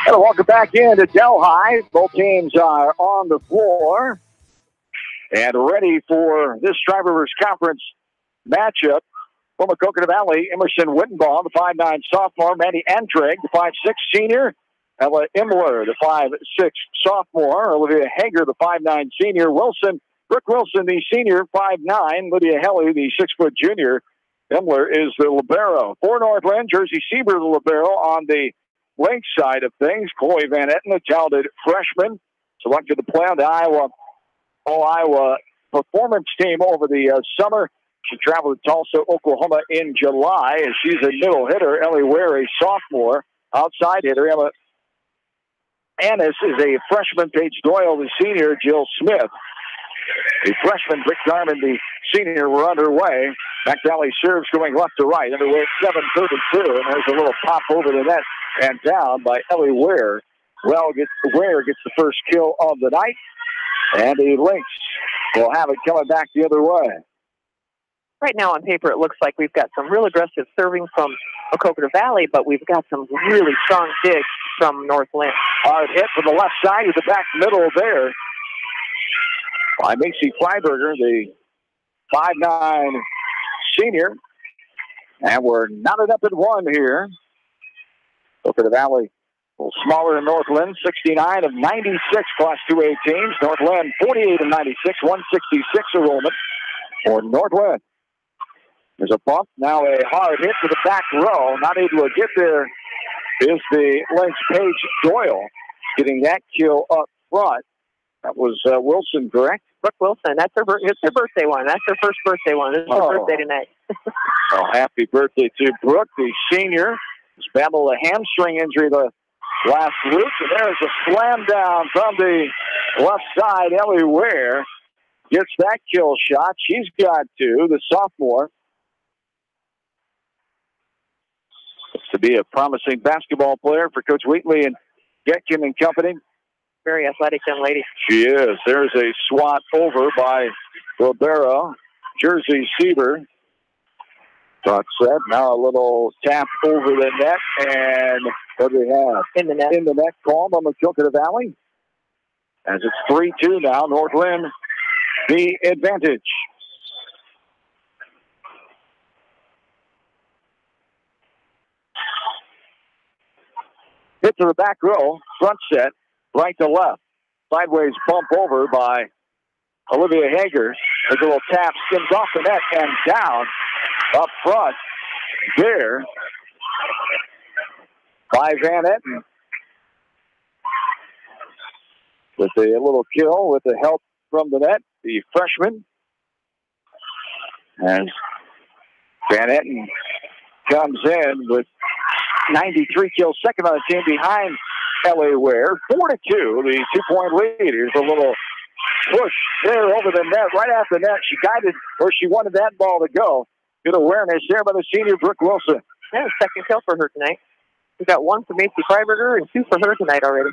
And welcome back into Delhi. Both teams are on the floor and ready for this Tri Rivers Conference matchup. From Maquoketa Valley, Emerson Wittenbaugh, the 5'9" sophomore, Mandy Andrag, the 5'6" senior, Ella Imler, the 5'6" sophomore, Olivia Hager, the 5'9" senior, Brooke Wilson, the senior, 5'9", Lydia Helly, the 6' junior. Imler is the libero. For Northland, Jersey Sieber, the libero on the Link side of things. Chloe Van Etten, a talented freshman, selected to play on the All-Iowa performance team over the summer. She traveled to Tulsa, Oklahoma in July, and she's a middle hitter. Ellie Ware, a sophomore. Outside hitter, Emma Annis is a freshman. Paige Doyle, the senior. Jill Smith, the freshman. Brick Garman, the senior. We're underway. Back Valley serves going left to right. Underway at 7:32, and there's a little pop over the net and down by Ellie Ware. Ware gets the first kill of the night, and the Lynx will have it coming back the other way. Right now on paper, it looks like we've got some real aggressive serving from Maquoketa Valley, but we've got some really strong digs from Northland. Hard hit from the left side with the back middle there by Macy Freiberger, the 5'9" senior. And we're knotted up at one here. Maquoketa Valley a little smaller than Northland, 69 of 96 Class 2A teams. Northland 48 of 96, 166 enrollment for Northland. There's a bump, now a hard hit to the back row. Not able to get there is the Lynx Paige Doyle, getting that kill up front. That was Wilson, correct? Brooke Wilson, it's her birthday one. That's her first birthday one. This is her birthday tonight. Well, happy birthday to Brooke, the senior. Just battled a hamstring injury the last week. And there's a slam down from the left side. Ellie Ware gets that kill shot. She's got two, the sophomore. To be a promising basketball player for Coach Wheatley and Getkin and company. Very athletic young lady. She is. There's a swat over by Libero. Jersey Sieber. Shot set. Now a little tap over the net. And what do we have? In the net. In the net call on Maquoketa Valley. As it's 3-2 now. Northland the advantage. Hit to the back row, front set, right to left. Sideways bump over by Olivia Hager. There's a little tap, skims off the net and down up front there by Van Etten. With a little kill with the help from the net, the freshman. As Van Etten comes in with 93 kills, second on the team behind Ellie Ware. 4-2, the 2-point lead. Here's a little push there over the net, right after the net. She guided where she wanted that ball to go. Good awareness there by the senior, Brooke Wilson. Yeah, second kill for her tonight. We got one for Macy Freiberger and two for her tonight already.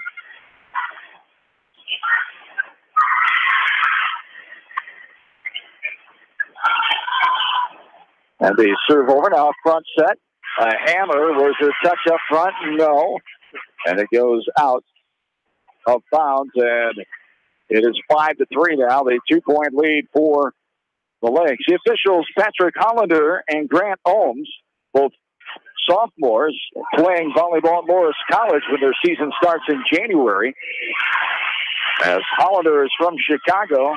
And the serve over now, front set. A hammer. Was there touch up front? No. And it goes out of bounds, and it is 5-3 now. The 2-point lead for the Lynx. The officials, Patrick Hollander and Grant Ohms, both sophomores playing volleyball at Morris College when their season starts in January. As Hollander is from Chicago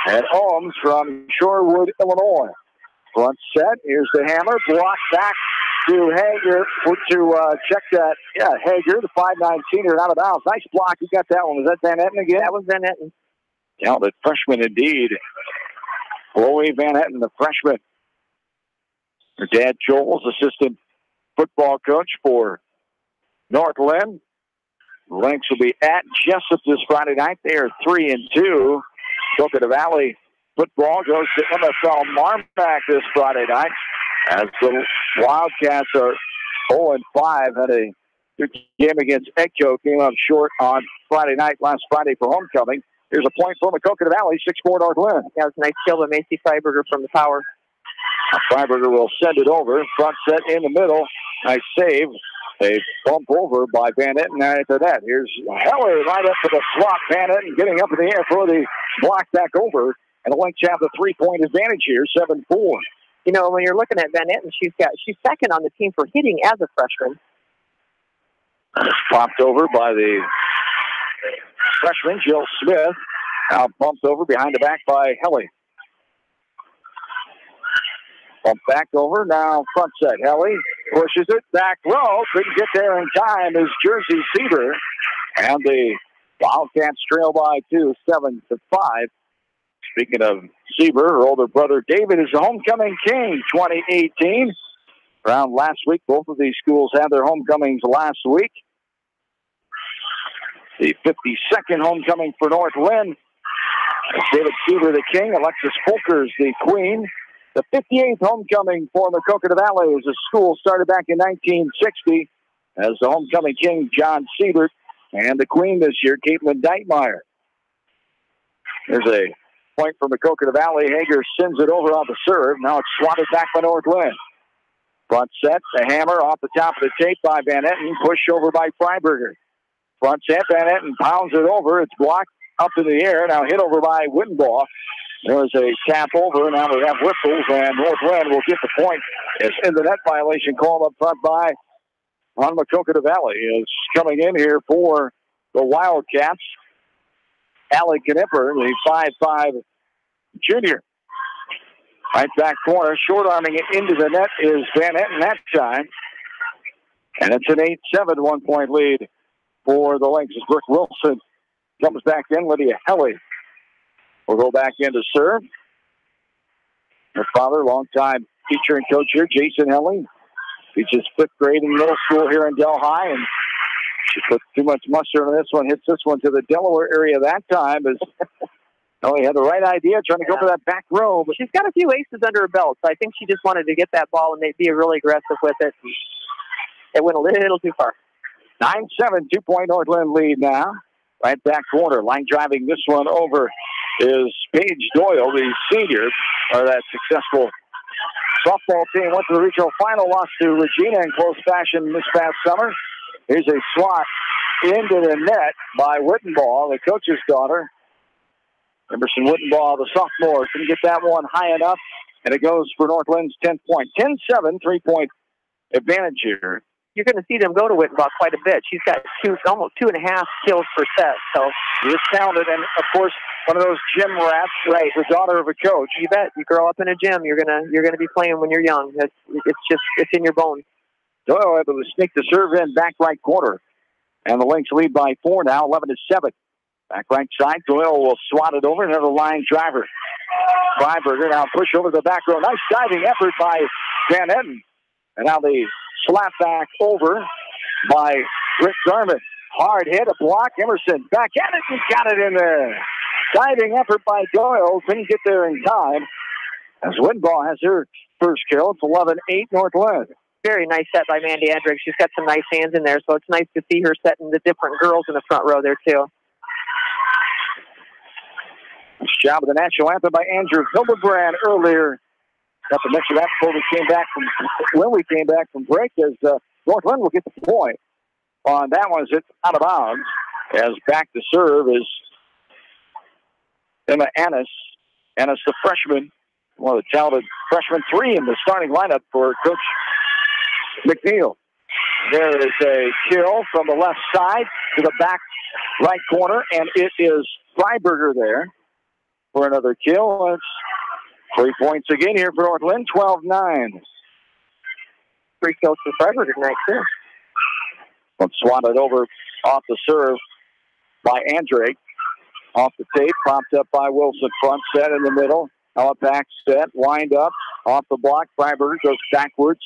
and Ohms from Shorewood, Illinois. Front set. Here's the hammer. Blocked back to Hager to check that. Yeah, Hager, the 5'9" senior, out of bounds. Nice block. You got that one. Was that Van Etten again? That was Van Etten. Talented freshman indeed. Chloe Van Etten, the freshman. Her dad, Joel's assistant football coach for Northland. The Lynx will be at Jessup this Friday night. They are 3-2. Maquoketa Valley football goes to MFL Marmac this Friday night. As the Wildcats are 0-5, had a good game against Edco, came up short on Friday night, last Friday for homecoming. Here's a point for Maquoketa Valley, 6-4 Northland. That was a nice kill by Macy Freiberger from the power. Freiberger will send it over. Front set in the middle. Nice save A bump over by Van Etten after that. Here's Heller right up to the slot. Van Etten getting up in the air for the block back over. And the Lynx have the 3-point advantage here, 7-4. You know, when you're looking at Van Etten, she's second on the team for hitting as a freshman. It's popped over by the freshman, Jill Smith. Now bumped over behind the back by Helly. Bump back over, now front set. Helly pushes it, back row. Couldn't get there in time is Jersey Sieber. And the Wildcats trail by 2, 7-5. Speaking of Sieber, her older brother David is the homecoming king 2018. Around last week, both of these schools had their homecomings last week. The 52nd homecoming for North Linn. David Sieber the king, Alexis Folkers the queen. The 58th homecoming for Maquoketa Valley as the school started back in 1960 as the homecoming king John Siebert and the queen this year, Caitlin Deitmeyer. There's a point for Maquoketa Valley. Hager sends it over on the serve. Now it's swatted back by North Linn. Front set, the hammer off the top of the tape by Van Etten, pushed over by Freiberger. Front set, Van Etten pounds it over. It's blocked up in the air. Now hit over by Wittenbaugh. There was a tap over. Now we have whistles, and North Linn will get the point. It's in the net violation called up front by on Maquoketa Valley. Is coming in here for the Wildcats. Allie Knipper, the 5'5" junior. Right back corner, short arming it into the net is Van Etten that time. And it's an 8-7 1-point lead for the Lynx as Brooke Wilson comes back in. Lydia Helly will go back in to serve. Her father, longtime teacher and coach here, Jason Helly, teaches 5th grade in middle school here in Delhi, and she put too much mustard on this one, hits this one to the Delaware area that time as Helly had the right idea, trying to go for that back row. But she's got a few aces under her belt, so I think she just wanted to get that ball and be really aggressive with it. It went a little too far. 9-7, 2-point North Linn lead now. Right back corner, line driving this one over is Paige Doyle, the senior, or that successful softball team. Went to the regional final, lost to Regina in close fashion this past summer. Here's a swat into the net by Wittenbaugh, the coach's daughter. Emerson Wittenbaugh, the sophomore, couldn't get that one high enough, and it goes for North Lynn's 10-point. 10-7, 3-point advantage here. You're going to see them go to Wittenbaugh quite a bit. She's got almost 2.5 kills per set. So she is talented, and of course, one of those gym rats, right? The daughter of a coach. You bet. You grow up in a gym, you're gonna be playing when you're young. It's in your bones. Doyle able to sneak the serve in back right corner, and the Lynx lead by 4 now, 11-7. Back right side, Doyle will swat it over. Another line driver. Freiberger now push over the back row. Nice diving effort by Van Etten, and now the slap back over by Rick Garman. Hard hit, a block. Emerson back at it and got it in there. Diving effort by Doyle. Couldn't get there in time. As Wittenbaugh has her first kill. It's 11-8 North Linn. Very nice set by Mandy Andrick. She's got some nice hands in there, so it's nice to see her setting the different girls in the front row there, too. Nice job of the national anthem by Andrew Hildebrand earlier. Got to mention that before we came back from break, as North Linn will get the point on that one as it's out of bounds. As back to serve is Emma Annis. Annis, the freshman, one of the talented freshman 3 in the starting lineup for Coach McNeil. There is a kill from the left side to the back right corner, and it is Freiberger there for another kill. It's 3 points again here for North Linn, 12-9. 3 kills for Freiberger tonight, too. Swatted over off the serve by Andrake. Off the tape, popped up by Wilson. Front set in the middle. Now a back set, wind up, off the block. Freiberger goes backwards.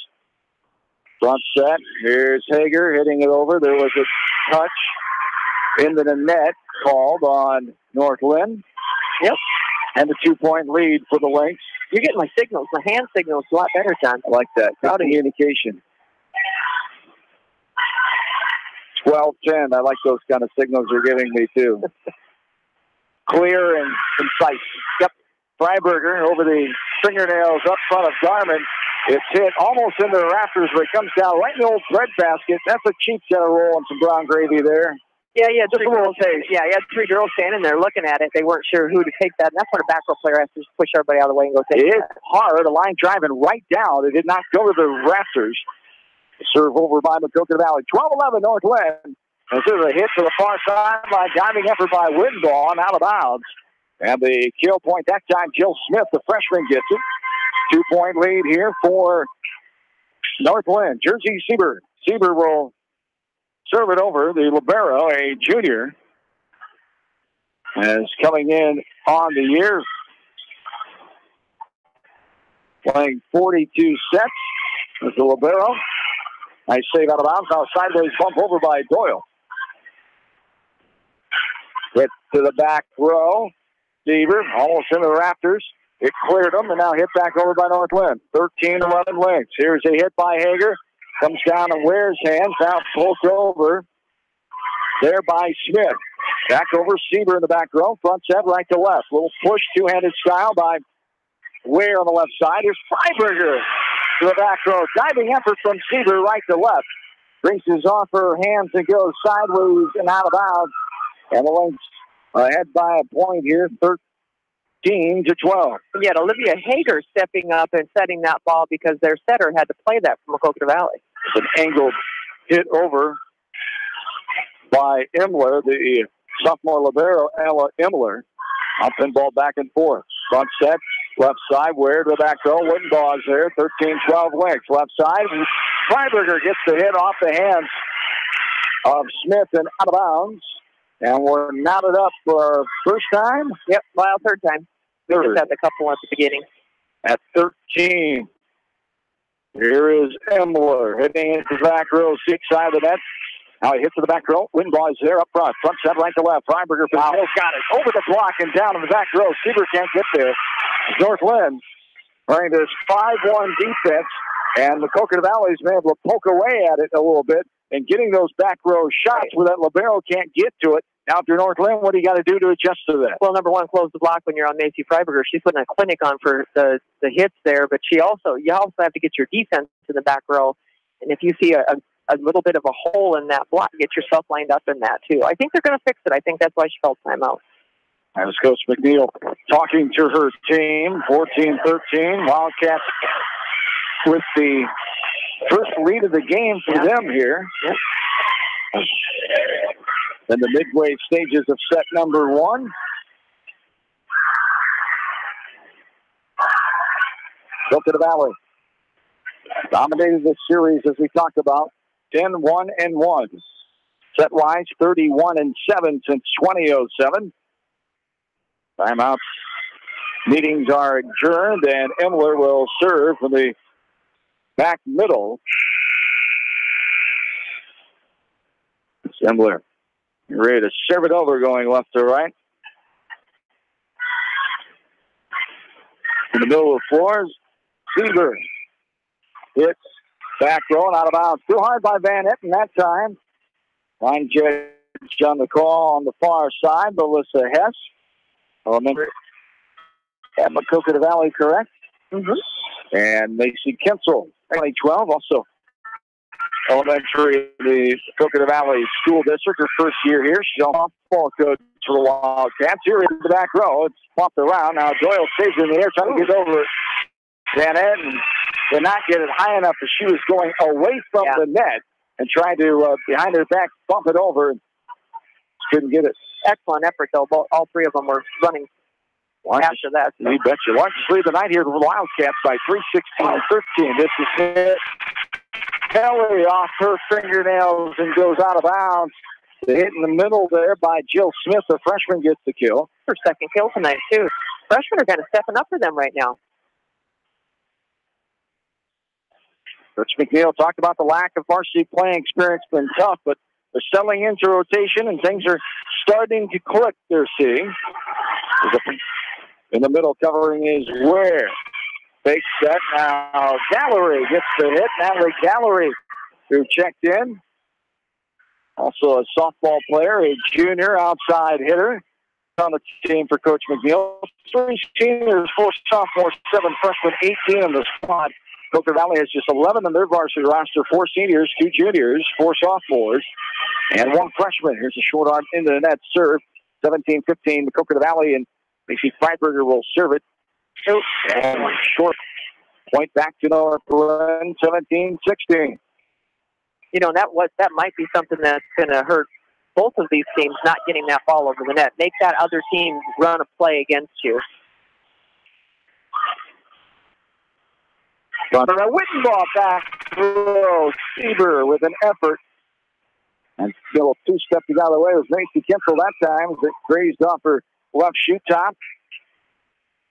Front set, here's Hager hitting it over. There was a touch into the net called on North Linn. Yep. And the 2-point lead for the Lynx. You're getting my signals, my hand signals a lot better, John. I like that. Good communication. 12-10. I like those kind of signals you're giving me, too. Clear and concise. Yep. Freiberger over the fingernails up front of Garman. It's hit almost into the rafters, but it comes down right in the old bread basket. That's a cheap cheddar roll and some brown gravy there. Yeah, just a little taste. Yeah, you had three girls standing there looking at it. They weren't sure who to take that. And that's when a back row player has to just push everybody out of the way and go take it. It's hard. A line driving right down. It did not go to the rafters. Serve over by Maquoketa Valley. 12-11 North Linn. This is a hit to the far sideline. Diving effort by Winball and out of bounds. And the kill point that time, Jill Smith, the freshman, gets it. 2-point lead here for North Linn. Jersey Sieber. Sieber will serve it over. The libero, a junior, is coming in on the year. Playing 42 sets with the libero. Nice save out of bounds. Now sideways bump over by Doyle. Hit to the back row. Seaver almost in the rafters. It cleared them and now hit back over by North Linn. 13-11 Lynx. Here's a hit by Hager. Comes down to Ware's hands. Now poked over there by Smith. Back over Seaver in the back row. Front set right to left. Little push two-handed style by Ware on the left side. Here's Freiberger to the back row. Diving effort from Seaver right to left. Brings his off her hands and goes sideways and out of bounds. And the Lynx ahead by a point here, 13-12. You had Olivia Hager stepping up and setting that ball because their setter had to play that from Maquoketa Valley. It's an angled hit over by Imler, the sophomore libero, Ella Imler. Up and ball back and forth. Front set, left side, Ware to the back row. Woodenball is there, 13-12 Lynx. Left side, Freiberger gets the hit off the hands of Smith and out of bounds. And we're knotted up for first time? Yep, well, third time. We just had the couple at the beginning. At 13. Here is Imler hitting into the back row, 6 side of the net. Now he hits to the back row. Windball is there up front. Front set right to left. Freiberger got it. Over the block and down in the back row. Seaver can't get there. North Linn running this 5-1 defense. And Maquoketa Valley's been able to poke away at it a little bit and getting those back row shots where that libero can't get to it. Now, if you're North Linn, what do you got to do to adjust to that? Well, number one, close the block when you're on Macy Freiberger. She's putting a clinic on for the hits there, but you also have to get your defense in the back row. And if you see a little bit of a hole in that block, get yourself lined up in that, too. I think they're going to fix it. I think that's why she felt timeout. As Coach McNeil talking to her team, 14-13. Wildcats with the first lead of the game for them here. Yep. In the midway stages of set number 1. Maquoketa Valley dominated this series as we talked about. 10-1-1. Set-wise, 31-7 since 2007. Timeouts meetings are adjourned, and Imler will serve from the back middle. Imler ready to serve it over, going left to right. In the middle of the floors, Seaver hits back row and out of bounds. Too hard by Van Etten that time. Line judge on the call on the far side, Melissa Hess. Elementary at Maquoketa Valley, correct? Mm-hmm. And Macy Kinsel, 2012, also elementary in the Maquoketa Valley School District, her first year here. She's on football coach for the Wildcats. Here in the back row. It's popped around. Now Doyle stays in the air trying to get over Van Etten. Did not get it high enough as she was going away from the net and trying to, behind her back, bump it over. Couldn't get it. Excellent effort, though. All three of them were running after that. You betcha. Largest lead of the night here for the Wildcats by 3-16-13. This is hit. Kelly off her fingernails and goes out of bounds. The hit in the middle there by Jill Smith. The freshman gets the kill. Her second kill tonight, too. Freshmen are kind of stepping up for them right now. Coach McNeil talked about the lack of varsity playing experience been tough, but they're settling into rotation and things are starting to click, they're seeing. In the middle covering is Ware. Fake set. Now Gallery gets the hit. Natalie Gallery, who checked in. Also a softball player, a junior outside hitter on the team for Coach McNeil. 3 seniors, 4 sophomores, 7 freshmen, 18 in the squad. Coconut Valley has just 11 on their varsity roster, 4 seniors, 2 juniors, 4 sophomores, and 1 freshman. Here's a short arm into the net serve. 17-15, Coconut Valley, and Macy Freiberger will serve it. And short point back to North Linn, 17-16. You know, that might be something that's going to hurt both of these teams, not getting that ball over the net. Make that other team run a play against you. But a Wittenbaugh back throw. Sieber with an effort. And still 2 steps out of the way was Macy Kinsel that time. It grazed off her left shoe top.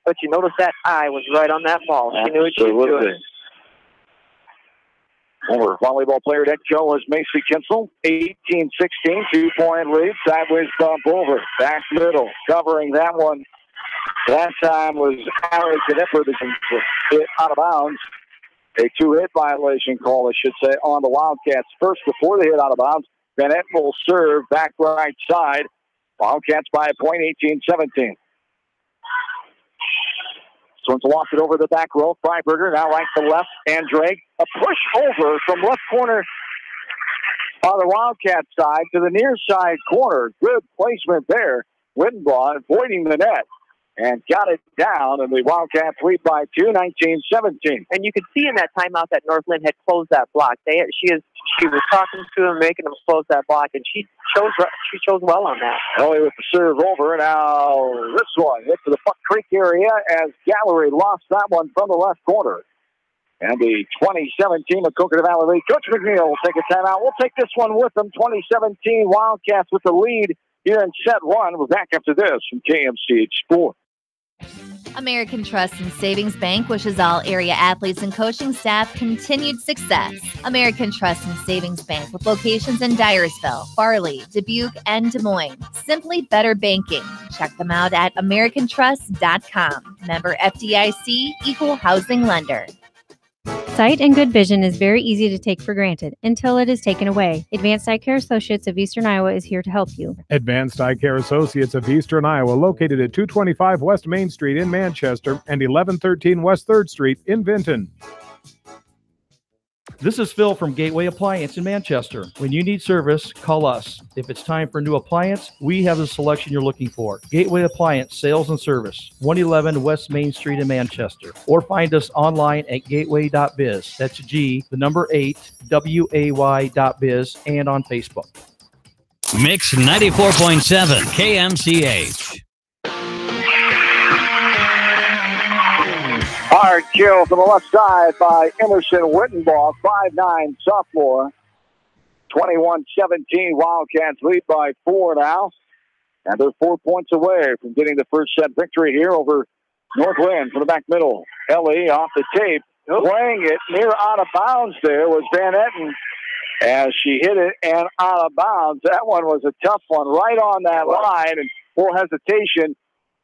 But you notice that eye was right on that ball. She knew what she was doing. Former volleyball player at Joe was Macy Kinsel. 18-16, 2-point lead. Sideways bump over. Back middle. Covering that one. That time was Allie Knipper that hit out of bounds. A 2-hit violation call, I should say, on the Wildcats. First, before they hit out of bounds, Bennett will serve back right side. Wildcats by a point, 18-17. This one's lost it over the back row. Freiberger now right to left. Andrade, a push over from left corner on the Wildcat side to the near side corner. Good placement there. Wittenbaugh avoiding the net and got it down, and the Wildcats lead by 2, 19-17. And you could see in that timeout that North Linn had closed that block. She was talking to him, making him close that block, and she chose well on that. Ellie with the serve over. Now this one hit to the Buck Creek area as Gallery lost that one from the left corner. And the 2017 Maquoketa Valley League. Coach McNeil will take a timeout. We'll take this one with them. 2017 Wildcats with the lead here in set 1. We're back after this from KMCH Sport. American Trust and Savings Bank wishes all area athletes and coaching staff continued success. American Trust and Savings Bank with locations in Dyersville, Farley, Dubuque, and Des Moines. Simply better banking. Check them out at americantrust.com. Member FDIC, equal housing lender. Sight and good vision is very easy to take for granted until it is taken away. Advanced Eye Care Associates of Eastern Iowa is here to help you. Advanced Eye Care Associates of Eastern Iowa, located at 225 West Main Street in Manchester and 1113 West 3rd Street in Vinton. This is Phil from Gateway Appliance in Manchester. When you need service, call us. If it's time for a new appliance, we have the selection you're looking for. Gateway Appliance Sales and Service, 111 West Main Street in Manchester. Or find us online at gateway.biz. That's G, the number 8, WAY.biz, and on Facebook. Mix 94.7 KMCH. Hard kill from the left side by Emerson Wittenbaugh, 5'9" sophomore. 21-17, Wildcats lead by 4 now. And they're 4 points away from getting the first set victory here over North Linn from the back middle. Ellie off the tape, playing it near out of bounds there was Van Etten as she hit it and out of bounds. That one was a tough one, right on that line, and full hesitation.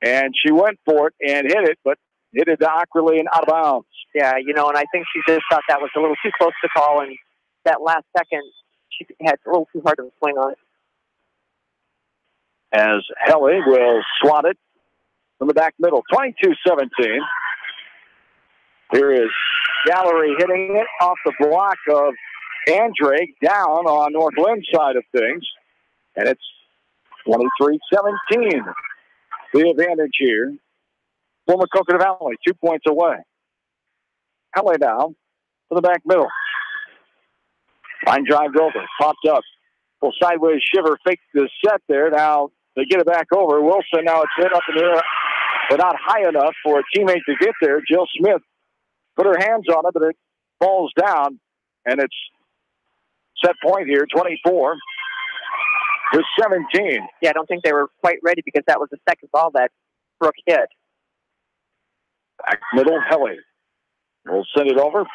And she went for it and hit it, but hit it awkwardly and out of bounds. Yeah, you know, and I think she just thought that was a little too close to call, and that last second, she had a little too hard of a swing on it. As Helly will swat it from the back middle. 22-17. Here is Gallery hitting it off the block of Andrade down on North Lynn's side of things. And it's 23-17. The advantage here. Former Maquoketa Valley, 2 points away. Helly now to the back middle. Line drive over, popped up. Well, sideways shiver, faked the set there. Now they get it back over. Wilson, now it's hit up in the air, but not high enough for a teammate to get there. Jill Smith put her hands on it, but it falls down, and it's set point here, 24 to 17. Yeah, I don't think they were quite ready because that was the second ball that Brooke hit. Back middle, Helly will send it over.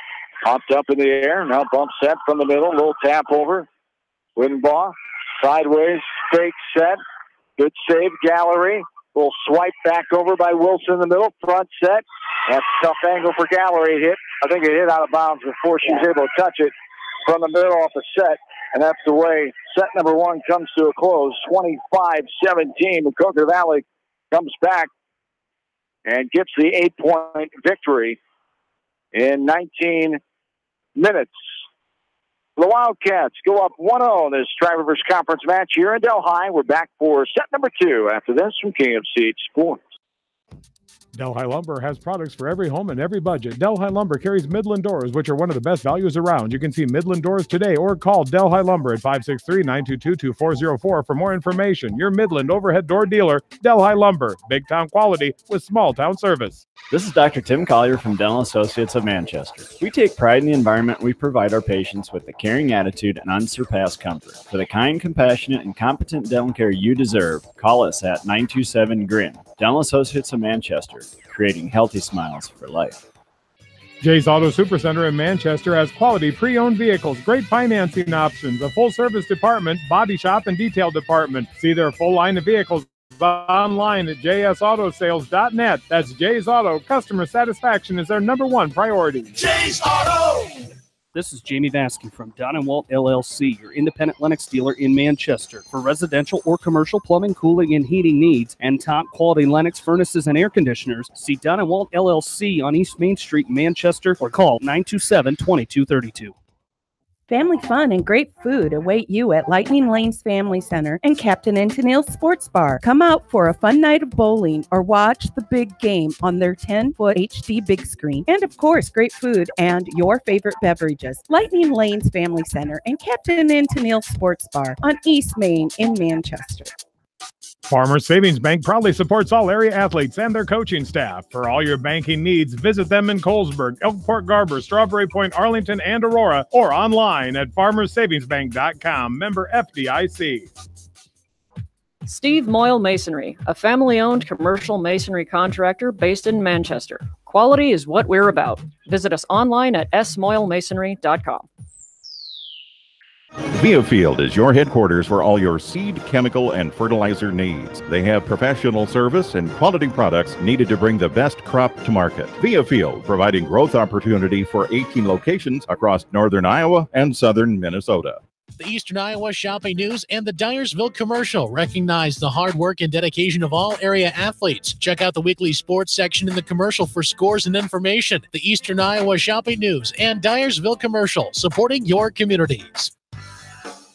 Popped up in the air. Now bump set from the middle. Little tap over. Wittenbaugh. Sideways. Fake set. Good save. Gallery. Will swipe back over by Wilson in the middle. Front set. That's a tough angle for Gallery. Hit. I think it hit out of bounds before she was able to touch it from the middle off the set. And that's the way set number 1 comes to a close. 25-17. Maquoketa Valley comes back and gets the 8-point victory in 19 minutes. The Wildcats go up 1-0 in this Tri-Rivers Conference match here in Delhi. We're back for set number 2 after this from KMCH Sports. Delhi Lumber has products for every home and every budget. Delhi Lumber carries Midland doors, which are one of the best values around. You can see Midland doors today or call Delhi Lumber at 563-922-2404 for more information. Your Midland overhead door dealer, Delhi Lumber. Big town quality with small town service. This is Dr. Tim Collier from Dental Associates of Manchester. We take pride in the environment we provide our patients with a caring attitude and unsurpassed comfort. For the kind, compassionate, and competent dental care you deserve, call us at 927-GRIN. Dental Associates of Manchester, creating healthy smiles for life. Jay's Auto Supercenter in Manchester has quality pre-owned vehicles, great financing options, a full-service department, body shop, and detail department. See their full line of vehicles online at jsautosales.net. That's Jay's Auto. Customer satisfaction is their #1 priority. Jay's Auto! This is Jamie Vasky from Don & Walt LLC, your independent Lennox dealer in Manchester. For residential or commercial plumbing, cooling, and heating needs, and top-quality Lennox furnaces and air conditioners, see Don & Walt LLC on East Main Street, Manchester, or call 927-2232. Family fun and great food await you at Lightning Lanes Family Center and Captain and Tennille Sports Bar. Come out for a fun night of bowling or watch the big game on their 10-foot HD big screen. And of course, great food and your favorite beverages. Lightning Lanes Family Center and Captain and Tennille Sports Bar on East Main in Manchester. Farmers Savings Bank proudly supports all area athletes and their coaching staff. For all your banking needs, visit them in Colesburg, Elkport Garber, Strawberry Point, Arlington, and Aurora, or online at farmersavingsbank.com. Member FDIC. Steve Moyle Masonry, a family-owned commercial masonry contractor based in Manchester. Quality is what we're about. Visit us online at smoylemasonry.com. Viafield is your headquarters for all your seed, chemical, and fertilizer needs. They have professional service and quality products needed to bring the best crop to market. Viafield, providing growth opportunity for 18 locations across northern Iowa and southern Minnesota. The Eastern Iowa Shopping News and the Dyersville Commercial recognize the hard work and dedication of all area athletes. Check out the weekly sports section in the commercial for scores and information. The Eastern Iowa Shopping News and Dyersville Commercial, supporting your communities.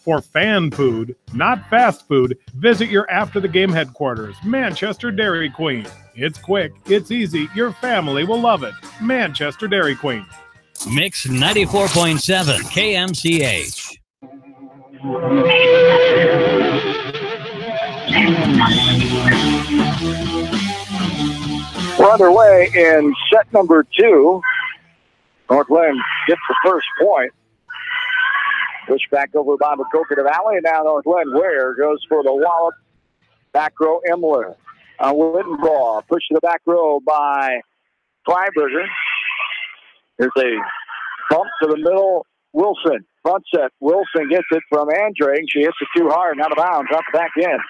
For fan food, not fast food, visit your after-the-game headquarters, Manchester Dairy Queen. It's quick, it's easy, your family will love it. Manchester Dairy Queen. Mix 94.7 KMCH. We're underway in set number 2. North Linn gets the first point. Pushed back over by Maquoketa Valley, and now North Linn Ware goes for the wallop. Back row Imler. Wittenbaugh pushed to the back row by Freiberger. Here's a bump to the middle. Wilson, front set. Wilson gets it from Andre. She hits it too hard, out of bounds, off the back end.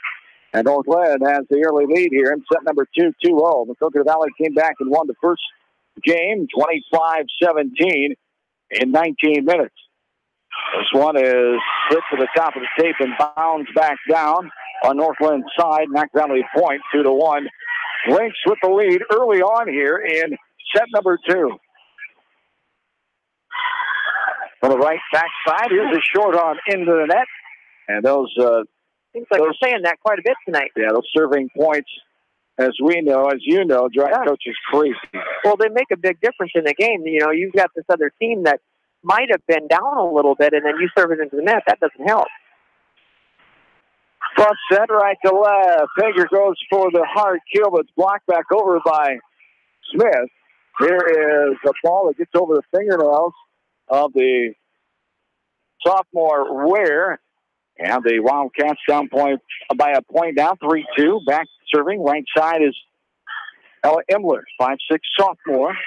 And North Linn has the early lead here in set number 2, 2-0. Maquoketa Valley came back and won the first game, 25-17 in 19 minutes. This one is hit to the top of the tape and bounds back down on North Linn's side. Mac Valley point, 2-1. Lynx with the lead early on here in set number 2. On the right back side, here's a short on into the net. And those seems like we're saying that quite a bit tonight. Yeah, those serving points, as we know, as you know, drive coaches crazy. Well, they make a big difference in the game. You know, you've got this other team that might have been down a little bit, and then you serve it into the net. That doesn't help. Front set, right to left. Hager goes for the hard kill, but it's blocked back over by Smith. Here is a ball that gets over the fingernails of the sophomore Ware. And the Wildcats down point by a point down, 3-2. Back serving. Right side is Ella Imler, 5'6" sophomore.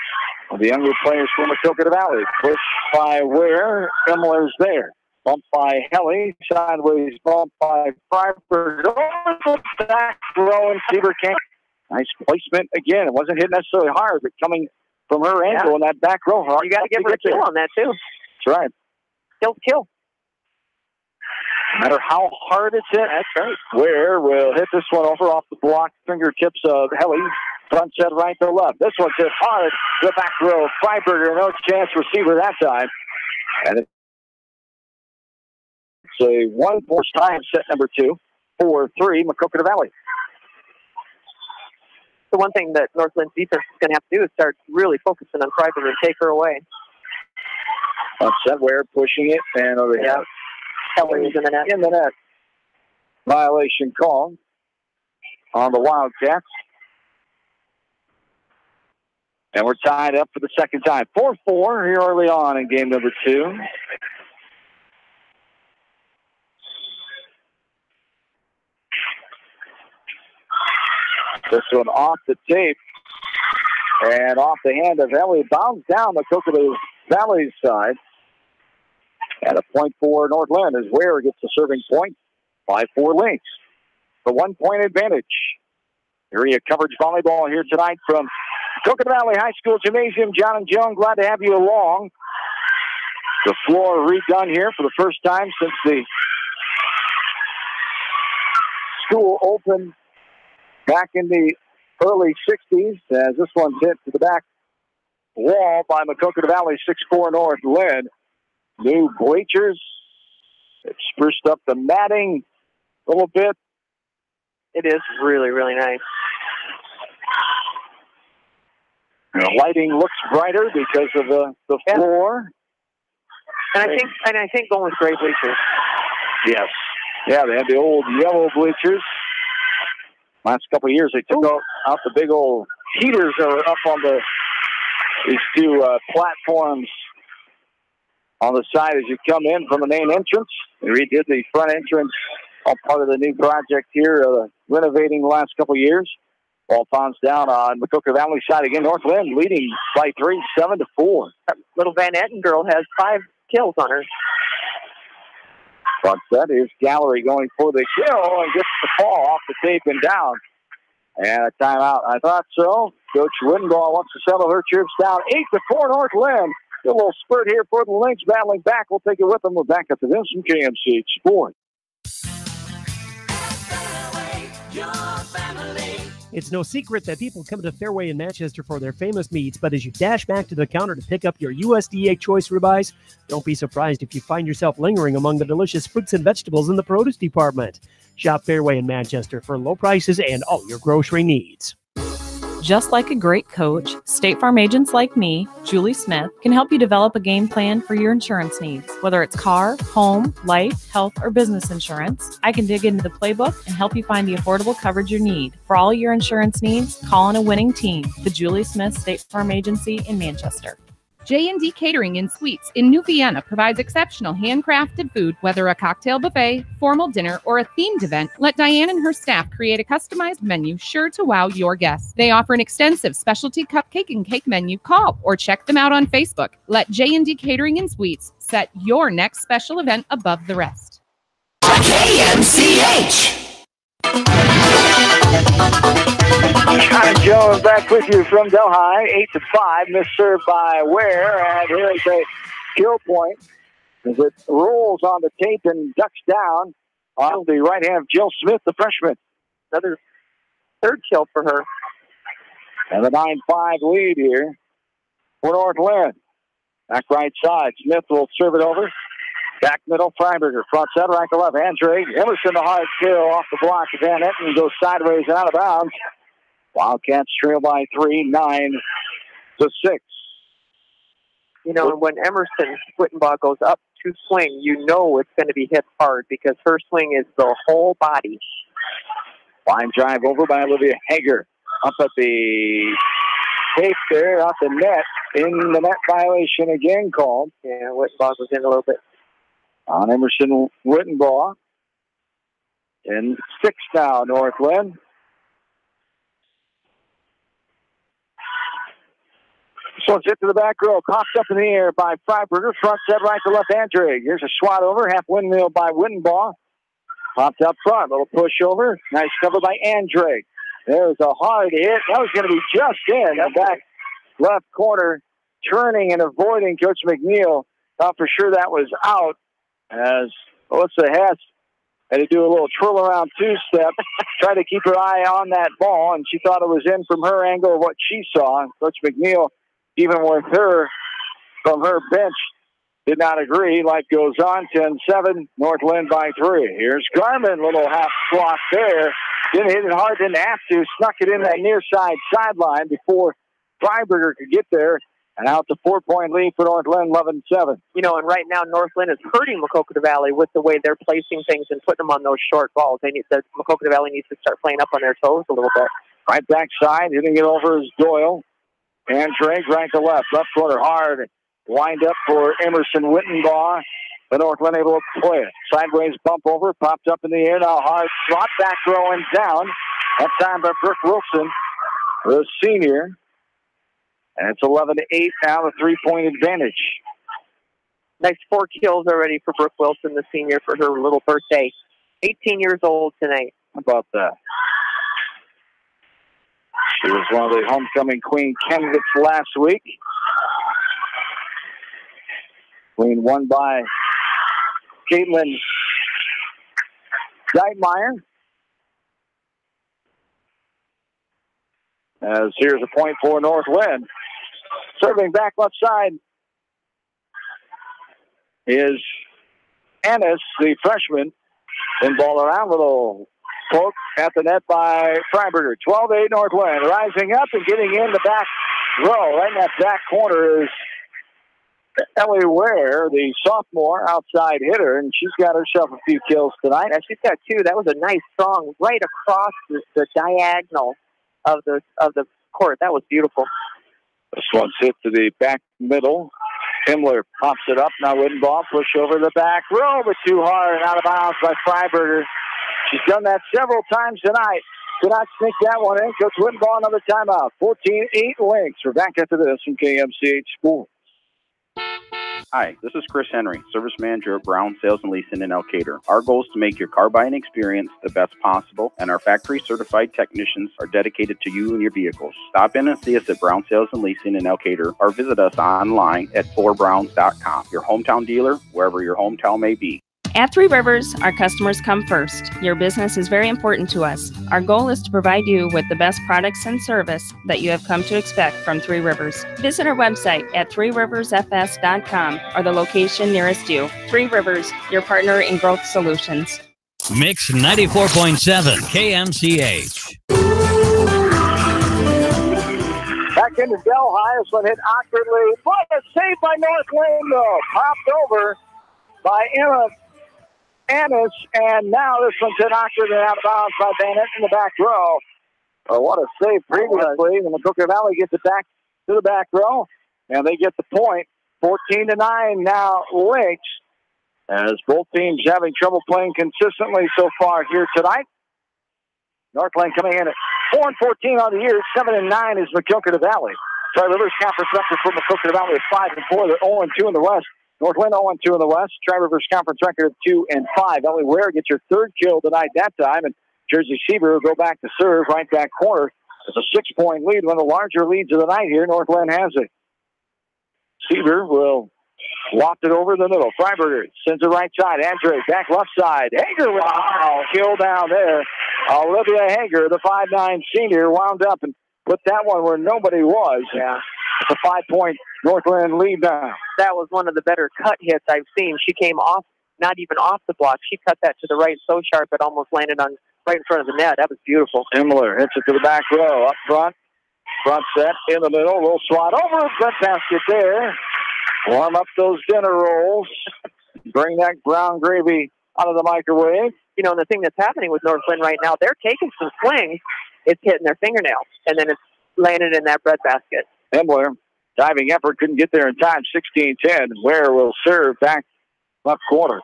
One of the younger players from Maquoketa Valley. Push by Ware. Imler's there. Bump by Helly. Sideways bump by Freiberg. Back row and Seaver can't. Nice placement again. It wasn't hit necessarily hard, but coming from her angle in that back row. You got to give her a kill on that, too. That's right. Kill. No matter how hard it's hit, that's right. Ware will hit this one over off the block fingertips of Helly. Front set right to left. This one's hit hard to the back row. Freiberger, no chance receiver that time. And it's a 1-4 time set number 2, 4-3, Maquoketa Valley. The one thing that Northland's defense is going to have to do is start really focusing on Freiberger and take her away. Upset Ware pushing it, and over here. Kelly's in the net. In the net. Violation call on the Wildcats. And we're tied up for the second time. 4-4 here early on in game number 2. This one off the tape and off the hand of Ellie. Bounds down the Maquoketa Valley side. And a point for Northland as Ware gets the serving point. 5-4 Lynx. The 1-point advantage. Area coverage volleyball here tonight from Maquoketa Valley High School Gymnasium. John and Joan, glad to have you along. The floor redone here for the first time since the school opened back in the early 60s, as this one's hit to the back wall by Maquoketa Valley 6-4 Northland. New bleachers. It spruced up the matting a little bit. It is really, really nice. The lighting looks brighter because of the floor. And I think going with gray bleachers. Yes. Yeah, they had the old yellow bleachers. Last couple of years, they took out the big old heaters that were up on these two platforms on the side as you come in from the main entrance. They redid the front entrance, all part of the new project here, renovating the last couple of years. Ball bounce down on Maquoketa Valley side again. Northland leading by 3, 7-4. That little Van Etten girl has 5 kills on her. Front set is Gallery going for the kill and gets the ball off the tape and down. And a timeout. I thought so. Coach Wittenbaugh wants to settle her troops down. 8-4 Northland. A little spurt here for the Lynx battling back. We'll take it with them. We're back at the Vincent KMCH Sport. It's no secret that people come to Fairway in Manchester for their famous meats, but as you dash back to the counter to pick up your USDA choice ribeyes, don't be surprised if you find yourself lingering among the delicious fruits and vegetables in the produce department. Shop Fairway in Manchester for low prices and all your grocery needs. Just like a great coach, State Farm agents like me, Julie Smith, can help you develop a game plan for your insurance needs. Whether it's car, home, life, health, or business insurance, I can dig into the playbook and help you find the affordable coverage you need. For all your insurance needs, call on a winning team. The Julie Smith State Farm Agency in Manchester. J&D Catering and Suites in New Vienna provides exceptional handcrafted food, whether a cocktail buffet, formal dinner, or a themed event. Let Diane and her staff create a customized menu sure to wow your guests. They offer an extensive specialty cupcake and cake menu. Call or check them out on Facebook. Let J&D Catering and Suites set your next special event above the rest. KMCH. John Jones back with you from Delhi, 8-5, misserved by Ware, and here is a kill point as it rolls on the tape and ducks down on the right hand of Jill Smith, the freshman. Another third kill for her. And a 9-5 lead here for Northland. Back right side, Smith will serve it over. Back middle, Freiberger, front set, right to left, Andre. Emerson, the hard kill off the block. Van Etten goes sideways and out of bounds. Wildcats trail by 3, 9-6. You know, when Emerson Wittenbaugh goes up to swing, you know it's going to be hit hard because her swing is the whole body. Line drive over by Olivia Hager. Up at the tape there, off the net. In the net violation again called. Yeah, Wittenbaugh was in a little bit. On Emerson Wittenbaugh. And 6 now, Northland. This one's hit to the back row. Coughed up in the air by Freiberger. Front set right to left, Andre. Here's a swat over. Half windmill by Wittenbaugh. Popped up front. Little push over. Nice cover by Andre. There's a hard hit. That was going to be just in. That back left corner. Turning and avoiding Coach McNeil. Thought for sure that was out. As Alyssa Hess Had to do a little twirl around two-step, try to keep her eye on that ball, and she thought it was in from her angle of what she saw. Coach McNeil, even with her from her bench, did not agree. Life goes on, 10-7, North Linn by 3. Here's Garmin, little half swat there. Didn't hit it hard, didn't have to. Snuck it in that near side sideline before Freiberger could get there. And out to 4-point lead for North Linn, 11-7. You know, and right now North Linn is hurting Maquoketa Valley with the way they're placing things and putting them on those short balls. Maquoketa Valley needs to start playing up on their toes a little bit. Right backside, hitting it over is Doyle. And Drake right to left corner hard. Wind up for Emerson Wittenbaugh. The North Linn able to play it. Sideways bump over, popped up in the air. Now hard slot, back row and down. That time by Brooke Wilson, the senior. And it's 11-8 now, a 3-point advantage. Nice 4 kills already for Brooke Wilson, the senior, for her little birthday. 18 years old tonight. How about that? She was one of the homecoming queen candidates last week. Queen won by Caitlin Deitmeyer. As here's a point for North Linn. Serving back left side is Ennis, the freshman. Then ball around, little poke at the net by Freiberger. 12-8 North Linn. Rising up and getting in the back row. Right in that back corner is Ellie Ware, the sophomore outside hitter, and she's got herself a few kills tonight. Yeah, she's got 2. That was a nice song right across the diagonal of the court. That was beautiful. This one's hit to the back middle. Himmler pops it up. Now Wittenbaugh push over the back row, but too hard and out of bounds by Freiberger. She's done that several times tonight. Could not sneak that one in. Coach Wittenbaugh, another timeout. 14-8 Lynx. We're back after this from KMCH Sports. Hi, this is Chris Henry, Service Manager at Brown Sales and Leasing in Elkader. Our goal is to make your car buying experience the best possible, and our factory-certified technicians are dedicated to you and your vehicles. Stop in and see us at Brown Sales and Leasing in Elkader, or visit us online at 4browns.com. Your hometown dealer, wherever your hometown may be. At Three Rivers, our customers come first. Your business is very important to us. Our goal is to provide you with the best products and service that you have come to expect from Three Rivers. Visit our website at threeriversfs.com or the location nearest you. Three Rivers, your partner in growth solutions. Mix 94.7 KMCH. Back into Delhi. This one hit awkwardly. What a save by North Linn, though. Popped over by Emma Ennis, and now this one's hit awkward and out of bounds by Bennett in the back row. Oh, what a save previously. And Maquoketa Valley gets it back to the back row, and they get the point. 14-9 now Lynx, as both teams having trouble playing consistently so far here tonight. North Linn coming in at 4-14 on the year. 7-9 is Maquoketa Valley. Tri Rivers Conference record for Maquoketa Valley is 5-4. They're 0-2 in the West. North Linn 0-2 in the West. Tri Rivers Conference record of 2-5. Ellie Ware gets her 3rd kill tonight that time, and Jersey Seaver will go back to serve right back corner. It's a 6-point lead, one of the larger leads of the night here. North Linn has it. Seaver will loft it over the middle. Freiberger sends it right side. Andre back left side. Hager with a kill down there. Olivia Hager, the 5'9 senior, wound up and put that one where nobody was. Yeah. It's a 5-point North Linn lead now. That was one of the better cut hits I've seen. She came off, not even off the block. She cut that to the right so sharp it almost landed on right in front of the net. That was beautiful. Himmler hits it to the back row. Up front. Front set in the middle. Little swat over. Front basket there. Warm up those dinner rolls. Bring that brown gravy out of the microwave. You know, and the thing that's happening with North Linn right now, they're taking some swings. It's hitting their fingernails, and then it's landed in that breadbasket. Himmler, diving effort, couldn't get there in time. 16-10. Ware will serve back left corner.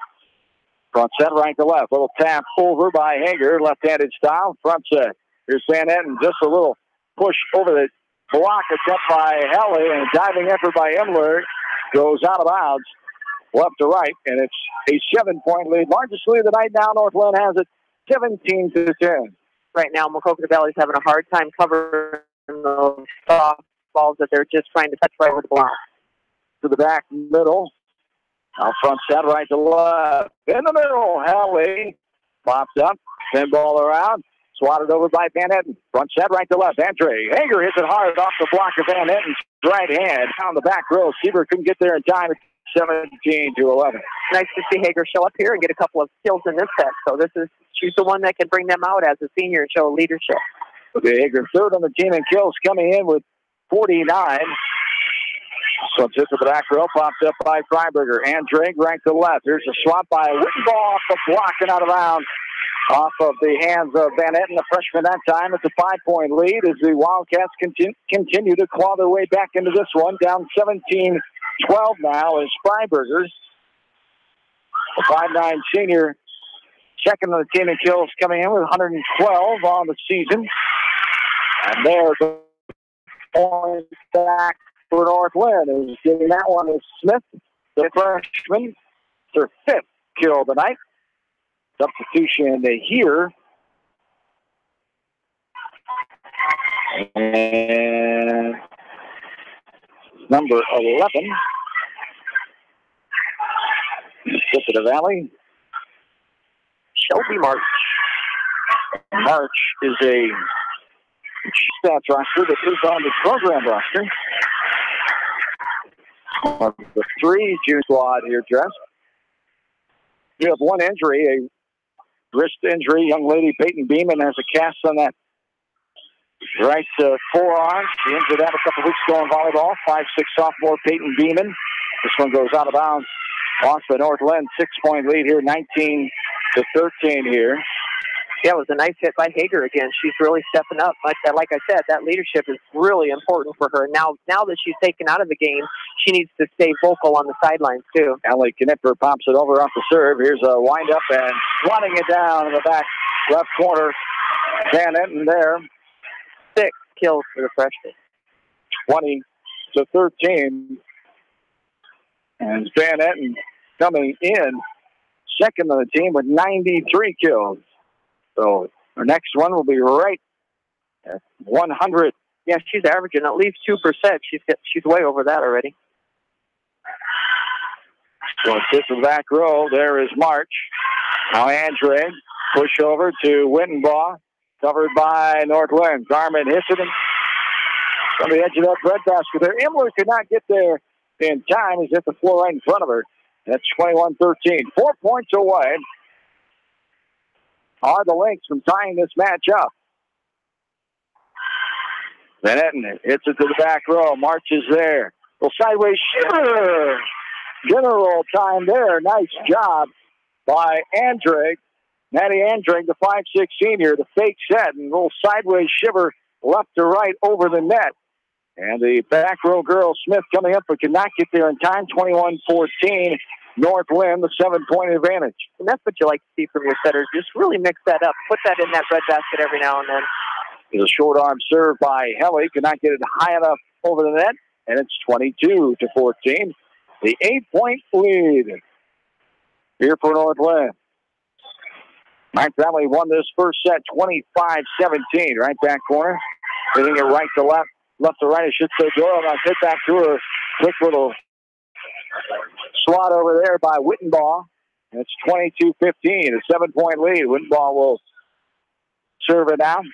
Front set right to left. Little tap over by Hager. Left-handed style. Front set. Here's Van Etten. Just a little push over the block attempt by Helly, and a diving effort by Himmler goes out of bounds. Left to right, and it's a 7-point lead. Largest lead of the night now. North Linn has it 17-10. Right now, Maquoketa Valley's having a hard time covering those soft balls that they're just trying to touch right with the block. To the back middle. Now front set right to left. In the middle, Helly Pops up. Spin ball around. Swatted over by Van Etten. Front set, right to left. Andre Hager hits it hard off the block of Van Etten's right hand. Down the back row. Seaver couldn't get there in time. 17-11. Nice to see Hager show up here and get a couple of kills in this set. So she's the one that can bring them out as a senior and show leadership. Hager third on the team in kills, coming in with 49. So it's hit to the back row, popped up by Freiberger. Andre right to left. There's a swap by Wittenball off the block and out of bounds. Off of the hands of Van Etten, the freshman that time. It's a 5-point lead as the Wildcats continue to claw their way back into this one. Down 17-12 now is Freiberger. The 5'9" senior, second on the team in kills, coming in with 112 on the season. And there's the point back for North Linn. Is giving that one to Smith, the freshman. Their fifth kill of the night. Substitution here. And number 11. Flip to the Valley. Shelby March. March is a stats roster that is on the program roster. Of the three June squad here dressed. We have one injury, a wrist injury. Young lady Peyton Beeman has a cast on that right forearm. She injured that a couple weeks ago in volleyball. 5'6" sophomore Peyton Beeman. This one goes out of bounds. Lost by North Linn. 6-point lead here, 19-13 here. Yeah, it was a nice hit by Hager again. She's really stepping up. Like I said, that leadership is really important for her. Now that she's taken out of the game, she needs to stay vocal on the sidelines, too. Allie Knipper pops it over off the serve. Here's a windup and swatting it down in the back left corner. Van Etten there. 6 kills for the freshman. 20-13. And Van Etten coming in second on the team with 93 kills. So our next one will be right at 100. Yeah, she's averaging at least 2%. She's way over that already. So it's hit to the back row. There is March. Now Andre. Push over to Wittenbaugh. Covered by North Linn. Garmin hits it on the edge of that bread basket there. Imler could not get there in time. He's hit the floor right in front of her. That's 21-13. 4 points away are the Lynx from tying this match up. Van Etten hits it to the back row. March is there. Well, sideways shiver. General time there. Nice job by Andrigg. Maddie Andrigg, the 5'6" senior, the fake set, and a little sideways shiver left to right over the net. And the back row girl, Smith, coming up, but could not get there in time. 21-14. North Linn, the 7-point advantage. And that's what you like to see from your setters. Just really mix that up. Put that in that bread basket every now and then. There's a short arm serve by Helly. Could not get it high enough over the net. And it's 22-14. The 8-point lead here for North Linn. Mike Valley won this first set 25-17. Right back corner. Hitting it right to left. Left to right, I should say. Doyle now hit back to her. Quick little slot over there by Wittenbaugh. And it's 22-15, a 7-point lead. Wittenbaugh will serve it out.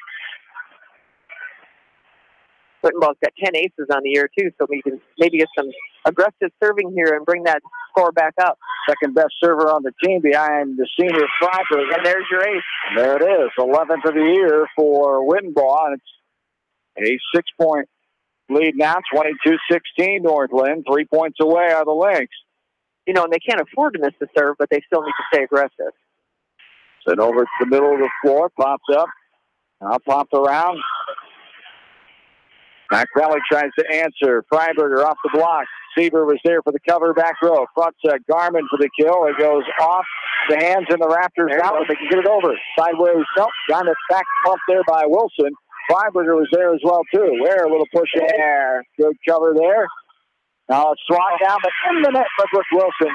Wittenbaugh's got 10 aces on the year, too, so we can maybe get some aggressive serving here and bring that score back up. Second best server on the team behind the senior Freiberg. And there's your ace. There it is, 11th of the year for Wittenbaugh. And it's a 6-point lead now, 22-16 North Linn. 3 points away are the Lynx. You know, and they can't afford to miss the serve, but they still need to stay aggressive. Sent over to the middle of the floor, pops up. Now popped around. Mac Valley tries to answer. Freiberger off the block. Seaver was there for the cover, back row. Front set, Garmin for the kill. It goes off the hands and the Raptors out, but they can get it over. Sideways, nope. Got it back up there by Wilson. Freiberger was there as well, too. Where a little push in there. Good cover there. Now it's swat down, but in the net by Brooke Wilson.